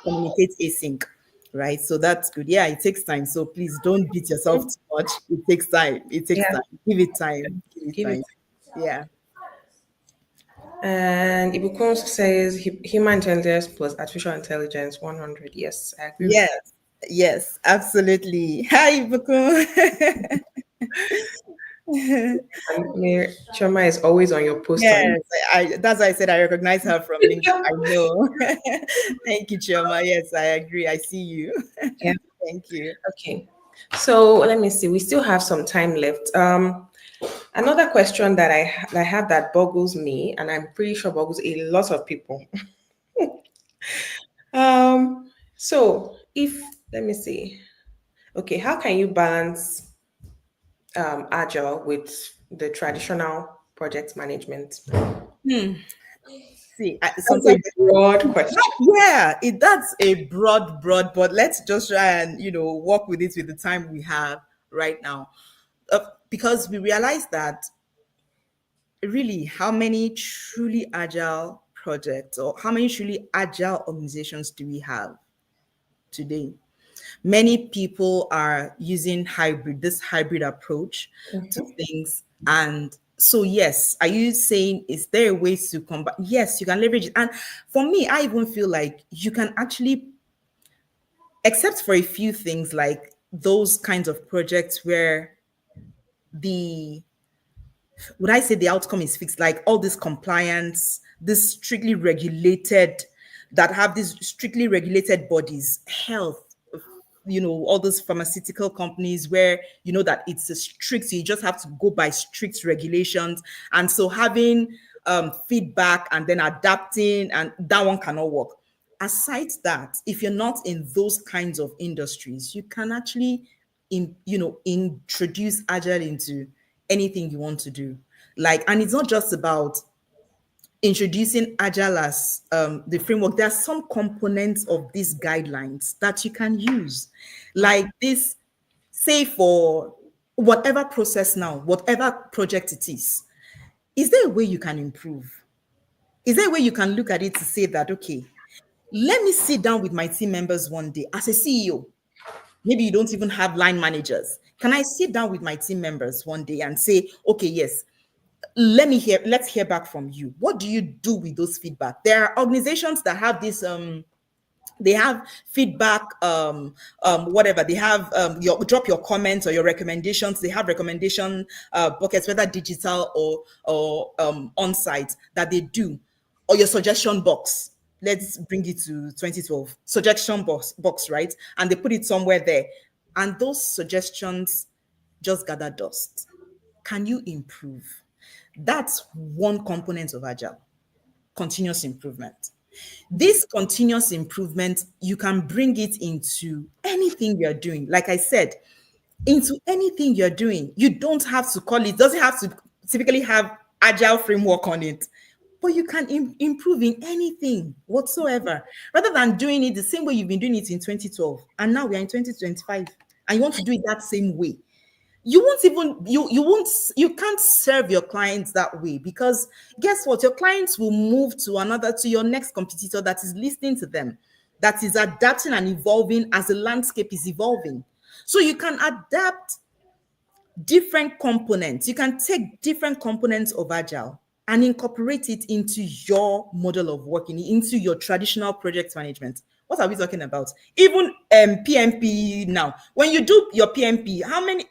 communicate async, right? So that's good. Yeah, it takes time. So please don't beat yourself too much. It takes time. It takes Yeah, time. Give it time. Give it give it. time. Yeah. And Ibukun says human intelligence plus artificial intelligence 100. Yes, I agree with Yes. that. Yes. Absolutely. Hi, Buku. And Choma is always on your post on. Yes, that's why I said I recognize her from LinkedIn. I know. Thank you, Chioma. Yes, I agree. I see you. Yeah. Thank you. Okay. So let me see. We still have some time left. Another question that I have that boggles me, and I'm pretty sure boggles a lot of people. So if let me see. Okay, how can you balance agile with the traditional project management? See, That's a sometimes broad question. yeah, that's a broad, but let's just try and work with it with the time we have right now, because we realize that really, how many truly agile projects or how many truly agile organizations do we have today? Many people are using this hybrid approach to things. And so, yes, are you saying, is there a way to combat? Yes, you can leverage it. And for me, I even feel like you can actually, except for a few things like those kinds of projects where the would I say the outcome is fixed? Like all this compliance, this strictly regulated, that have these strictly regulated bodies, health, all those pharmaceutical companies where that it's a strict, so you just have to go by strict regulations. And so having feedback and then adapting, and that one cannot work. Aside that, if you're not in those kinds of industries, you can actually introduce agile into anything you want to do. Like, and it's not just about introducing agile as the framework. There are some components of these guidelines that you can use, like this, say for whatever process now, whatever project it is there a way you can improve? Is there a way you can look at it to say that, okay, let me sit down with my team members one day as a CEO? Maybe you don't even have line managers. Can I sit down with my team members one day and say, okay, yes, let's hear back from you. What do you do with those feedback? There are organizations that have this they have feedback, whatever they have, your drop your comments or your recommendations. They have recommendation buckets, whether digital or on site, that they do, or your suggestion box. Let's bring it to 2012 suggestion box, right? And they put it somewhere there, and those suggestions just gather dust. Can you improve? That's one component of agile: continuous improvement. This continuous improvement, you can bring it into anything you're doing. Like I said, into anything you're doing. You don't have to call it, doesn't have to typically have agile framework on it, but you can improve in anything whatsoever, rather than doing it the same way you've been doing it in 2012. And now we are in 2025 and you want to do it that same way. You can't serve your clients that way, because guess what, your clients will move to your next competitor that is listening to them, that is adapting and evolving as the landscape is evolving. So you can adapt different components. You can take different components of agile and incorporate it into your model of working, into your traditional project management. What are we talking about? Even PMP now. When you do your PMP, how many?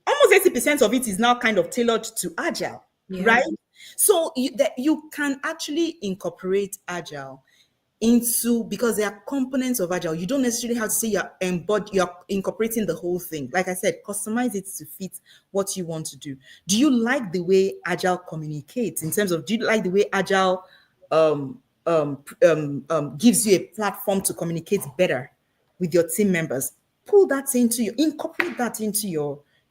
Almost 80% of it is now kind of tailored to agile, Yeah. right? So you can actually incorporate agile into, because there are components of agile. You don't necessarily have to say you're incorporating the whole thing. Like I said, customize it to fit what you want to do. Do you like the way agile communicates, in terms of, do you like the way agile gives you a platform to communicate better with your team members? Pull that into incorporate that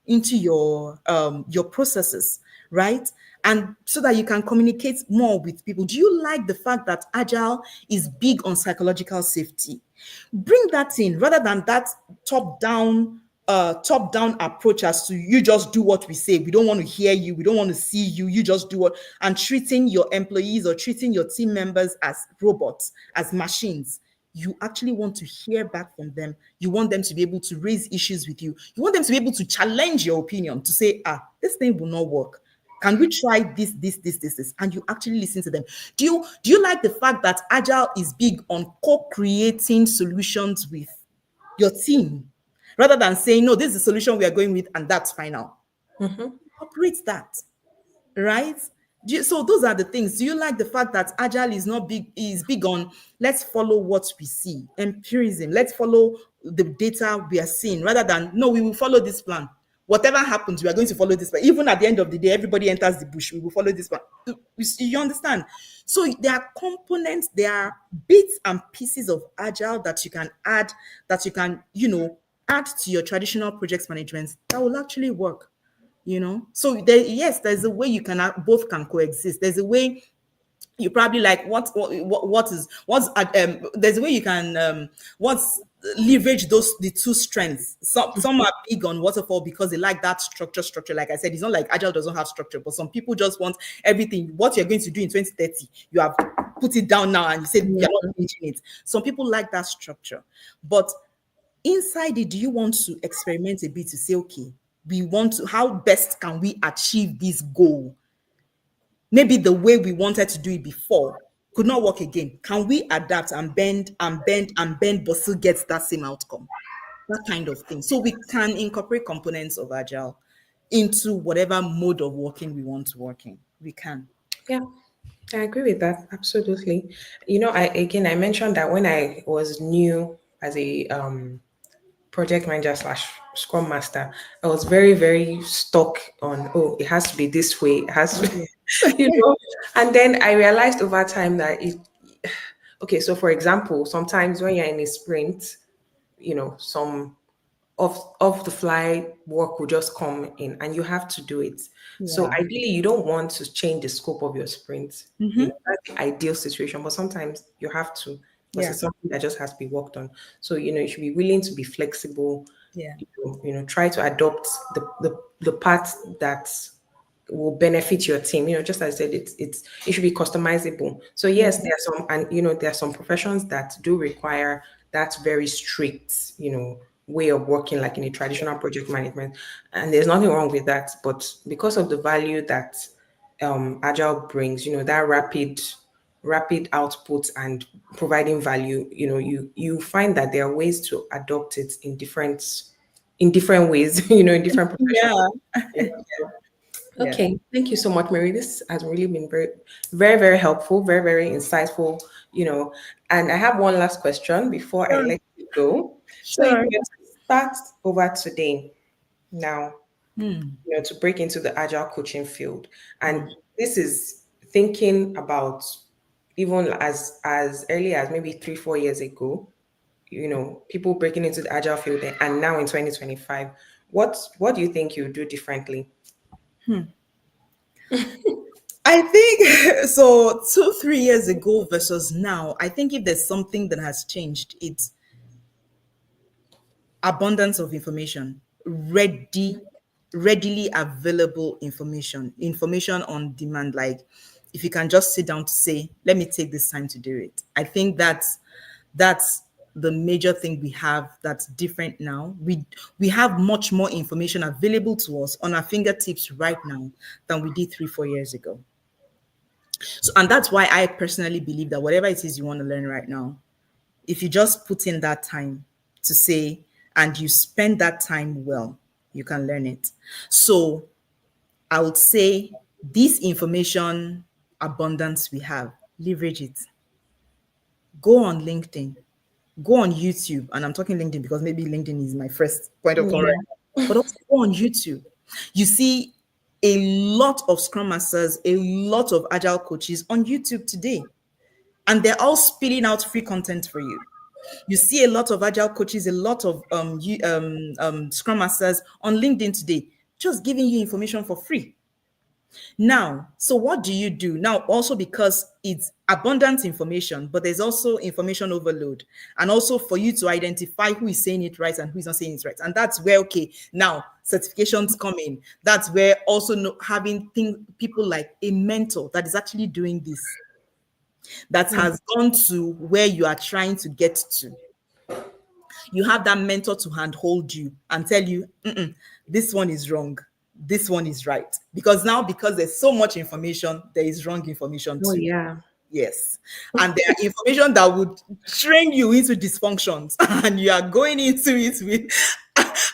into your processes, right? And so that you can communicate more with people. Do you like the fact that Agile is big on psychological safety? Bring that in rather than that top down approach as to you just do what we say. We don't want to hear you, we don't want to see you, you just do what, and treating your employees or treating your team members as robots, as machines. You actually want to hear back from them. You want them to be able to raise issues with you. You want them to be able to challenge your opinion, to say, this thing will not work. Can we try this? And you actually listen to them. Do you like the fact that Agile is big on co-creating solutions with your team rather than saying, no, this is the solution we are going with and that's final? Mhm. Operate that, right? So those are the things. Do you like the fact that Agile is big on, let's follow what we see, empirism, let's follow the data we are seeing, rather than, no, we will follow this plan. Whatever happens, we are going to follow this plan. Even at the end of the day, everybody enters the bush, we will follow this plan. You understand? So there are components, there are bits and pieces of Agile that you can add, that you can, add to your traditional project management that will actually work. So yes, there's a way you can both can coexist. There's a way you probably like there's a way you can what's leverage the two strengths. Some are big on waterfall because they like that structure. Like I said, it's not like Agile doesn't have structure, but some people just want everything. What you're going to do in 2030, you have put it down now and you said you're not changing it. Some people like that structure, but inside it, do you want to experiment a bit to say, okay, how best can we achieve this goal? Maybe the way we wanted to do it before could not work again. Can we adapt and bend and bend and bend, but still get that same outcome? That kind of thing. So we can incorporate components of Agile into whatever mode of working we want to work in. We can. Yeah, I agree with that. Absolutely. I mentioned that when I was new as a project manager slash scrum master, I was very, very stuck on, oh, it has to be this way. It has to be, you know. And then I realized over time that okay, so for example, sometimes when you're in a sprint, some off the fly work will just come in and you have to do it. So Yeah. ideally you don't want to change the scope of your sprint. Mm-hmm. That's the ideal situation, but sometimes you have to, because Yeah. it's something that just has to be worked on. So you should be willing to be flexible. Yeah. Try to adopt the part that will benefit your team. Just as I said, it should be customizable. So Yeah. yes, there are some, and there are some professions that do require that very strict, way of working, like in a traditional project management. And there's nothing wrong with that. But because of the value that Agile brings, that rapid output and providing value, you find that there are ways to adopt it in different ways, in different professions. Yeah. Yeah. Yeah. Okay, thank you so much, Mary. This has really been very, very, very helpful, very, very insightful, And I have one last question before I Sure. let you go. So if Sure. you were to start over today, now, Hmm. to break into the agile coaching field, and this is thinking about even as early as maybe 3-4 years ago, people breaking into the agile field, and now in 2025, what do you think you would do differently? I think so. 2, 3 years ago versus now, I think if there's something that has changed, it's abundance of information, readily available information on demand. Like if you can just sit down to say, let me take this time to do it. I think that's the major thing we have that's different now. We have much more information available to us on our fingertips right now than we did 3, 4 years ago. So, and that's why I personally believe that whatever it is you want to learn right now, if you just put in that time to say, and you spend that time well, you can learn it. So I would say this information abundance we have, leverage it. Go on LinkedIn, go on YouTube, and I'm talking LinkedIn because maybe LinkedIn is my first point of contact, Yeah. but also go on YouTube. You see a lot of Scrum Masters, a lot of Agile coaches on YouTube today, and they're all spitting out free content for you. You see a lot of Agile coaches, a lot of Scrum Masters on LinkedIn today. just giving you information for free. Now, so what do you do now? Also, because it's abundant information, but there's also information overload, and also for you to identify who is saying it right and who is not saying it right. And that's where, okay, now certifications come in. That's where also having people like a mentor that is actually doing this, that Mm. has gone to where you are trying to get to. You have that mentor to handhold you and tell you, this one is wrong, this one is right. Because now, because there's so much information, there is wrong information Oh too. yeah. Yes. And there are information that would train you into dysfunctions, and you are going into it with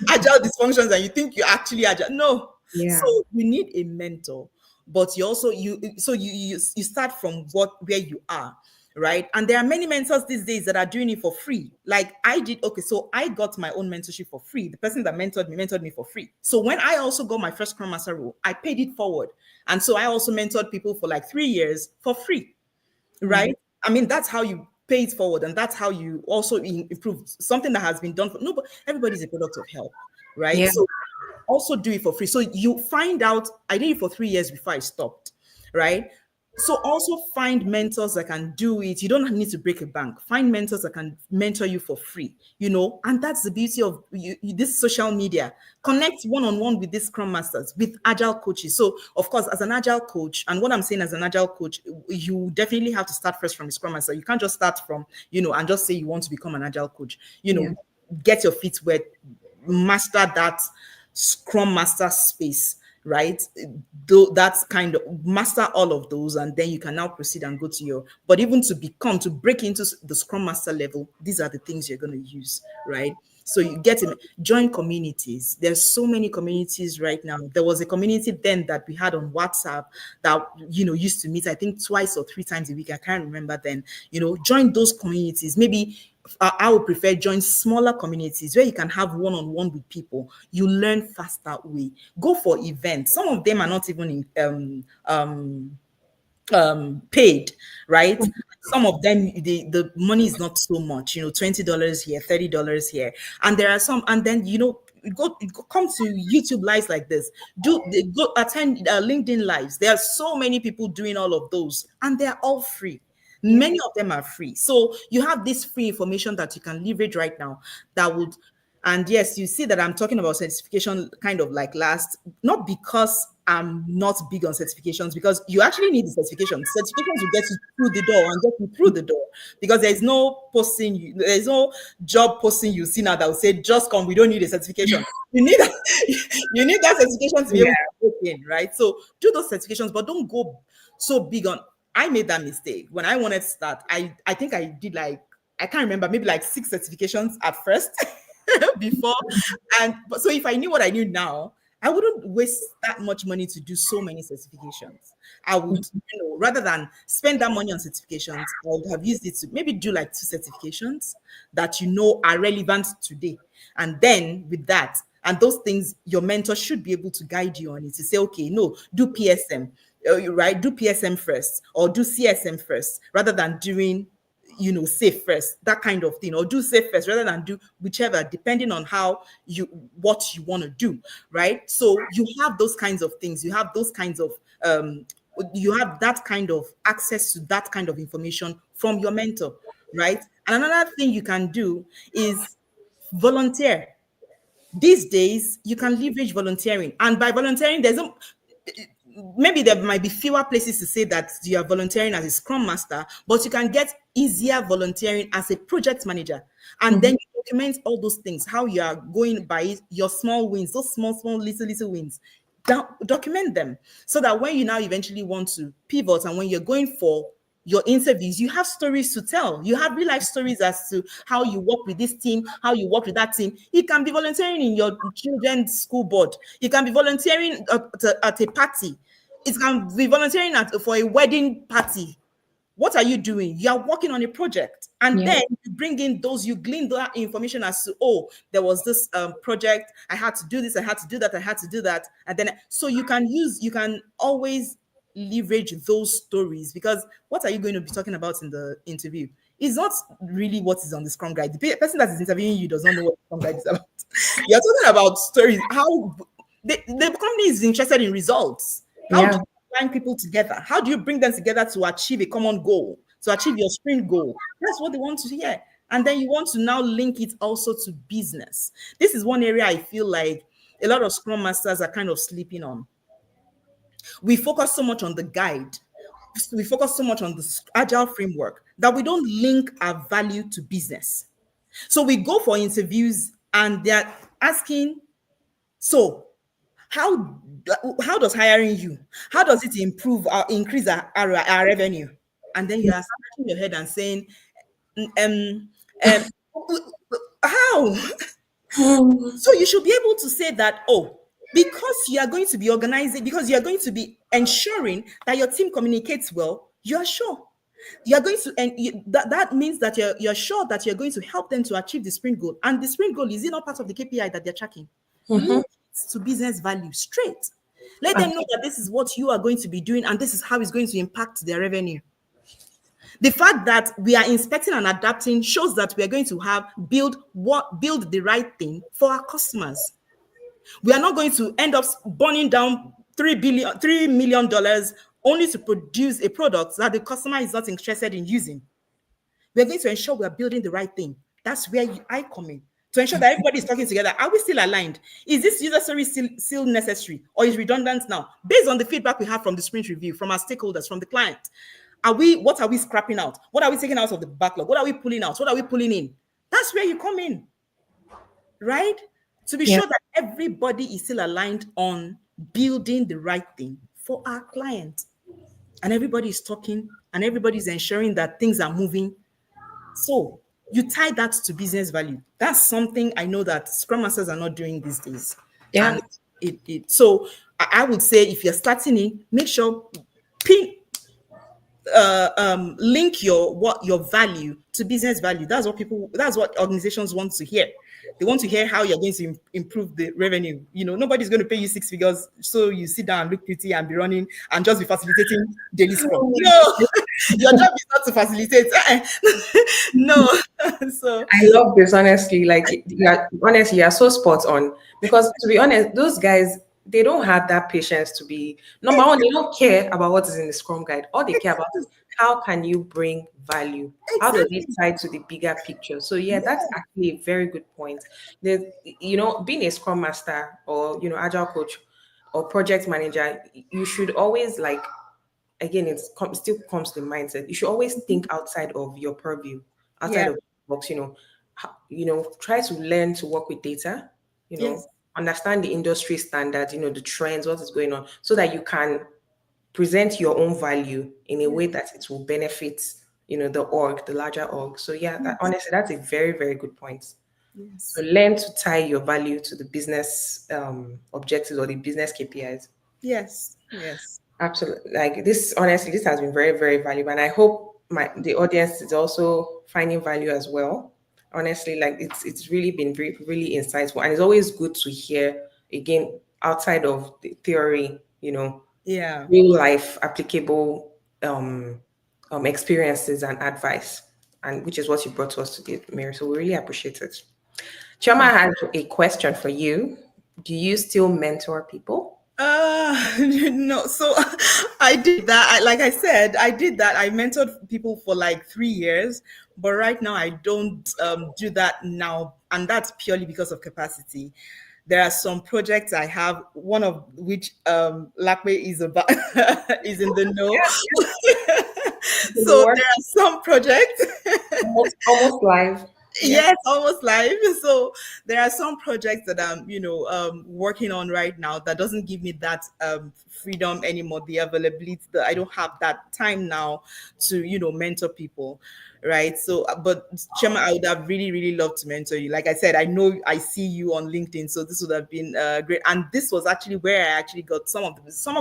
agile dysfunctions, and you think you're actually agile. No. Yeah. So you need a mentor, but you also you start from where you are, right? And there are many mentors these days that are doing it for free. Like I did. Okay, so I got my own mentorship for free. The person that mentored me for free. So when I also got my first Scrum Master role, I paid it forward. And so I also mentored people for like 3 years for free, Mm. right? I mean, that's how you pay it forward, and that's how you also improve something that has been done for no, but everybody's a product of help, right? Yeah. So also do it for free. So you find out, I did it for 3 years before I stopped, right? So also find mentors that can do it. You don't need to break a bank. Find mentors that can mentor you for free, and that's the beauty of this social media. Connect one-on-one with these Scrum Masters, with Agile coaches. So of course, as an Agile coach, and what I'm saying as an Agile coach, you definitely have to start first from a Scrum Master. You can't just start from, and just say you want to become an Agile coach. Yeah. Get your feet wet, master that Scrum Master space, right? Though that's kind of master all of those, and then you can now proceed and go to your. But even to break into the Scrum Master level, these are the things you're going to use, right? So you get to join communities. There's so many communities right now. There was a community then that we had on WhatsApp that used to meet, I think, twice or 3 times a week. I can't remember then. Join those communities. Maybe I would prefer join smaller communities where you can have one-on-one with people. You learn faster way. Go for events. Some of them are not even paid, right? Some of them, the money is not so much, $20 here, $30 here. And there are some, and then come to YouTube lives like this. Go attend LinkedIn lives. There are so many people doing all of those, and they're all free. Yeah. Many of them are free. So you have this free information that you can leverage right now that would. And yes, you see that I'm talking about certification kind of like last, not because I'm not big on certifications, because you actually need the certifications. Certifications will get you through the door and get you through the door, because there's no job posting you see now that will say, just come, we don't need a certification. You need you need that certification to be able Yeah. to work in, right? So do those certifications, but don't go so big on. I made that mistake when I wanted to start. I think I did, like, I can't remember, maybe like 6 certifications at first before. But so if I knew what I knew now, I wouldn't waste that much money to do so many certifications. I would, rather than spend that money on certifications, I would have used it to maybe do like 2 certifications that are relevant today. And then with that, and those things, your mentor should be able to guide you on it, to say, okay, no, do PSM, right? Do PSM first, or do CSM first, rather than doing safe first, that kind of thing, or do safe first rather than do whichever, depending on what you want to do, right? So you have those kinds of things, you have those kinds of you have that kind of access to that kind of information from your mentor, right? And another thing you can do is volunteer. These days you can leverage volunteering, and by volunteering, maybe there might be fewer places to say that you are volunteering as a scrum master, but you can get easier volunteering as a project manager. And then Mhm. you document all those things, how you are going by it, your small wins, those small, little wins. Document them, so that when you now eventually want to pivot, and when you're going for your interviews, you have stories to tell. You have real life stories as to how you work with this team, how you work with that team. You can be volunteering in your children's school board. You can be volunteering at a party. It can be volunteering for a wedding party. What are you doing? You are working on a project, and Yeah. then you bring in those, you glean that information as to, oh, there was this project, I had to do this, I had to do that, I had to do that. And then, so you can always leverage those stories, because what are you going to be talking about in the interview? It's not really what is on the Scrum Guide. The person that is interviewing you does not know what the Scrum Guide is about. You're talking about stories. How The company is interested in results. How do Yeah. you bring people together? How do you bring them together to achieve a common goal, to achieve your sprint goal? That's what they want to hear. And then you want to now link it also to business. This is one area I feel like a lot of Scrum Masters are kind of sleeping on. We focus so much on the guide, we focus so much on the agile framework that we don't link our value to business. So we go for interviews and they're asking, so how how does hiring you? How does it improve or increase our revenue? And then you are scratching your head and saying, um, um, how? So you should be able to say that, oh, because you are going to be organizing, because you are going to be ensuring that your team communicates well, you are sure. You are going to, and that means that you're sure that you're going to help them to achieve the sprint goal. And the sprint goal is not part of the KPI that they're tracking. Mm-hmm. Link it to business value straight. Let them know that this is what you are going to be doing and this is how it's going to impact their revenue. The fact that we are inspecting and adapting shows that we are going to have build the right thing for our customers. We are not going to end up burning down $3 million only to produce a product that the customer is not interested in using. We're going to ensure we are building the right thing. That's where I come in to ensure that everybody is talking together. Are we still aligned? Is this user story still necessary or is redundant now? Based on the feedback we have from the sprint review, from our stakeholders, from the client, what are we scrapping out? What are we taking out of the backlog? What are we pulling out? What are we pulling in? That's where you come in, right? To be Yeah. sure that everybody is still aligned on building the right thing for our client. And everybody is talking and everybody is ensuring that things are moving. So you tie that to business value. That's something I know that Scrum Masters are not doing these days. Yeah. And so I would say if you're starting in, make sure pin link your value to business value. That's what organizations want to hear. They want to hear how you're going to improve the revenue. Nobody's going to pay you six figures so you sit down and look pretty and be running and just be facilitating daily scrum. No, your job is not to facilitate. No. So I love this, honestly. Like, honestly, you are so spot on. Because to be honest, those guys, they don't have that patience to be number one. They don't care about what is in the Scrum guide. All they care about is how can you bring value. How does it exactly. tie to the bigger picture? So yeah, that's Yeah. actually a very good point. There's, being a Scrum master or agile coach or project manager, you should always like again, still comes to the mindset. You should always think outside of your purview, outside Yeah. of the box. Try to learn to work with data. You know, Yes. understand the industry standards. The trends, what is going on, so that you can present your own value in a way that it will benefit. The larger org. So yeah, Yes. honestly, that's a very, very good point. So Yes. learn to tie your value to the business objectives or the business KPIs. Yes. Yes. Absolutely. Like this, honestly, this has been very, very valuable. And I hope the audience is also finding value as well. Honestly, like it's really been really insightful. And it's always good to hear again outside of the theory, Yeah. real life applicable experiences and advice. And which is what you brought to us today, Mary. So we really appreciate it. Chama has a question for you. Do you still mentor people? No. So I did that. Like I said, I did that. I mentored people for like 3 years, but right now I don't do that now, and that's purely because of capacity. There are some projects I have, one of which Lakme is about is in the know. In the So work, there are some projects. almost live. Yeah. Yes, almost live. So there are some projects that I'm working on right now that doesn't give me that freedom anymore, the availability. That I don't have that time now to mentor people, right? So but Chema, I would have really really loved to mentor you. Like I said, I know I see you on LinkedIn, so this would have been great. And this was actually where I actually got some of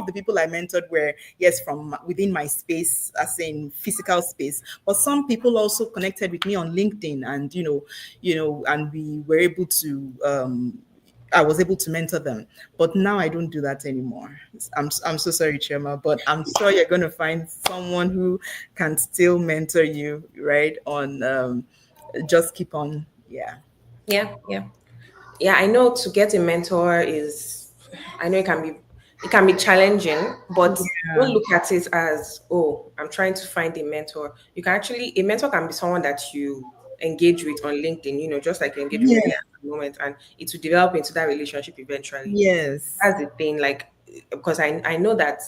the people I mentored were, yes, from within my space, as in physical space, but some people also connected with me on LinkedIn, and and we were able to I was able to mentor them. But now I don't do that anymore. I'm so sorry, Chema, but I'm sure you're going to find someone who can still mentor you, right? On just keep on. Yeah. Yeah. Yeah. Yeah. I know to get a mentor is I know it can be challenging, but don't Yeah. look at it as, oh, I'm trying to find a mentor. You can actually, a mentor can be someone that you engage with on LinkedIn, just like you engage with me Yeah. at the moment, and it will develop into that relationship eventually. Yes. That's the thing, like, because I know that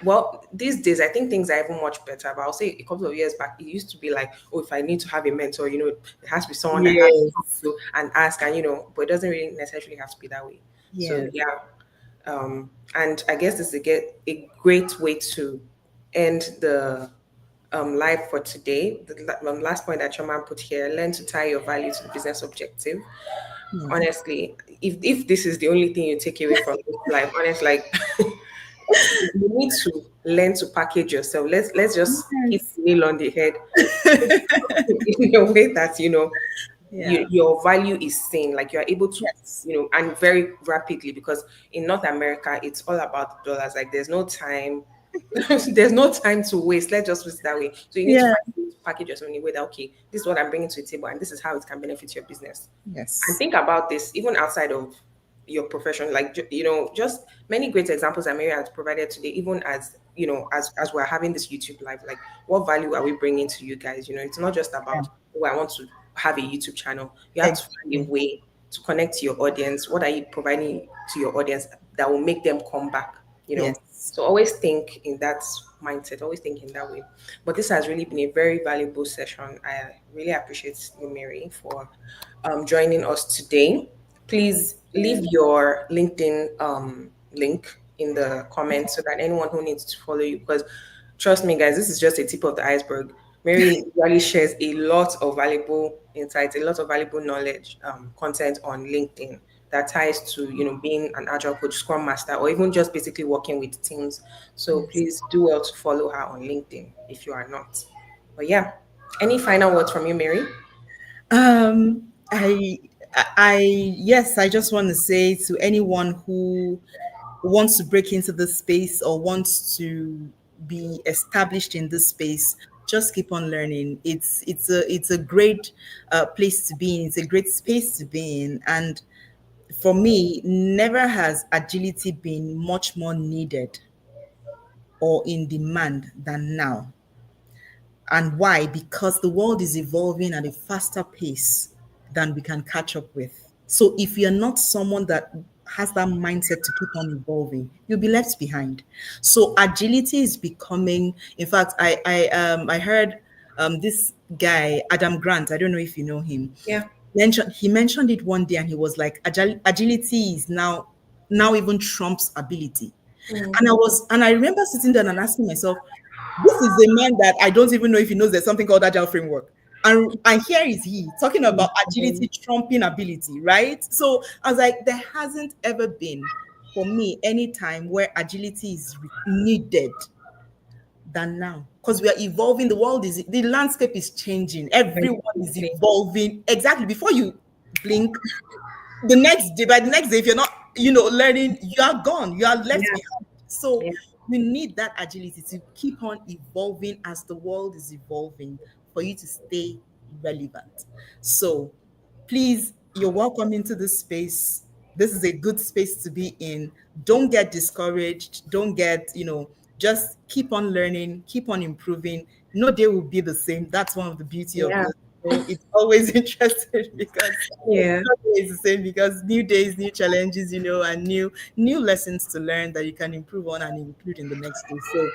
well, these days I think things are even much better. But I'll say a couple of years back, it used to be like, oh, if I need to have a mentor, it has to be someone that I have to talk Yes. to and ask, and but it doesn't really necessarily have to be that way. So Yes. yeah, and I guess this is a great way to end the live for today. The last point that your man put here: learn to tie your value to the business objective. Hmm. Honestly, if this is the only thing you take away from this life, honestly, like you need to learn to package yourself. Let's just hit Yes. the nail on the head in a way that Yeah. your value is seen, like you're able to, Yes. and very rapidly, because in North America it's all about dollars. Like there's no time, there's no time to waste. Let's just put it that way. So you need to Yeah. find a way to package yourself in a way that, okay, this is what I'm bringing to the table, and this is how it can benefit your business. And Yes. think about this even outside of your profession, like just many great examples that Mary has provided today, even as as we're having this YouTube live, like what value are we bringing to you guys? It's not just Yeah. about, oh, I want to have a YouTube channel. You have to find a Exactly. way to connect to your audience. What are you providing to your audience that will make them come back? Yes. So always think in that mindset, always think in that way. But this has really been a very valuable session. I really appreciate you, Mary, for joining us today. Please leave your LinkedIn link in the comments so that anyone who needs to follow you, because trust me, guys, this is just a tip of the iceberg. Mary really shares a lot of valuable insights, a lot of valuable knowledge, content on LinkedIn that ties to being an agile coach, scrum master, or even just basically working with teams. So Yes. please do well to follow her on LinkedIn if you are not. But yeah, any final words from you, Mary? Yes, I just want to say to anyone who wants to break into this space or wants to be established in this space, just keep on learning. It's a great place to be in. It's a great space to be in, and for me, never has agility been much more needed or in demand than now. And why? Because the world is evolving at a faster pace than we can catch up with. So if you're not someone that has that mindset to keep on evolving, you'll be left behind. So agility is becoming, in fact, I heard this guy, Adam Grant, I don't know if you know him, Yeah. he mentioned it one day and he was like, agility is now even trumps ability. Mm. And I remember sitting there and asking myself, this is a man that I don't even know if he knows there's something called agile framework. And here is he talking about agility trumping ability, right? So I was like, there hasn't ever been for me any time where agility is needed than now. Because we are evolving, the landscape is changing, Very everyone is quickly. evolving. Exactly before you blink, by the next day, if you're not, learning, you are gone, you are left Yeah. behind. So Yeah. we need that agility to keep on evolving as the world is evolving for you to stay relevant. So please, you're welcome into this space. This is a good space to be in. Don't get discouraged. Don't get, just keep on learning, keep on improving. No day will be the same. That's one of the beauty of Yeah. this. So it's always interesting because Yeah. no day is the same, because new days, new challenges, and new lessons to learn that you can improve on and include in the next day. So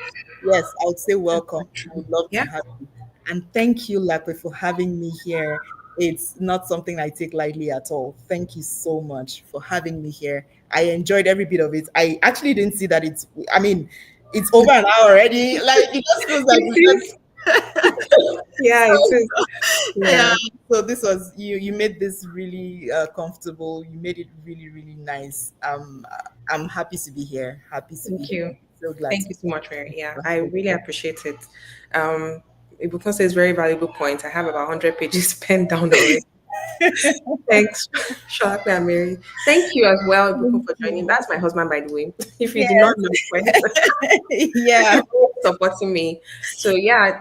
yes, I would say welcome. I would love to Yeah. have you. And thank you, Lakwe, for having me here. It's not something I take lightly at all. Thank you so much for having me here. I enjoyed every bit of it. I actually didn't see that it's over an hour already. Like, it just feels like It we just is. Yeah, it is. yeah. Yeah. So this was you made this really comfortable. You made it really, really nice. I'm happy to be here. Happy to be Thank here. you. So glad Thank to you be so much, Mary. Yeah, I here. really appreciate it. Um, Ibukun says very valuable point. I have about 100 pages penned down already. Thanks, Sharp and Mary. Thank you as well, Ibukun, Thank for joining. you. That's my husband, by the way. If you did not Yes. know, Yeah. supporting me. So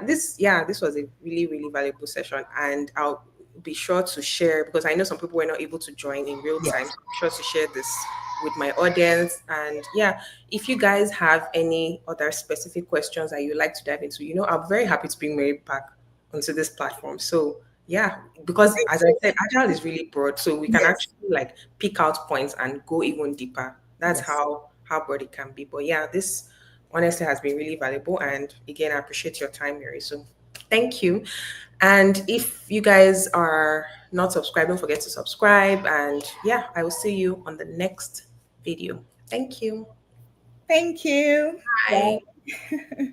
this was a really, really valuable session, and I'll be sure to share, because I know some people were not able to join in real time. Yes. So be sure to share this with my audience. And yeah, if you guys have any other specific questions that you'd like to dive into, I'm very happy to bring Mary back onto this platform. So yeah, because Thank as I you. said, Agile is really broad, so we can Yes. actually like pick out points and go even deeper. That's Yes. how broad it can be. But yeah, this honestly has been really valuable. And again, I appreciate your time, Mary. So thank you. And if you guys are not subscribed, don't forget to subscribe. And yeah, I will see you on the next video. Thank you. Thank you. Bye. Bye.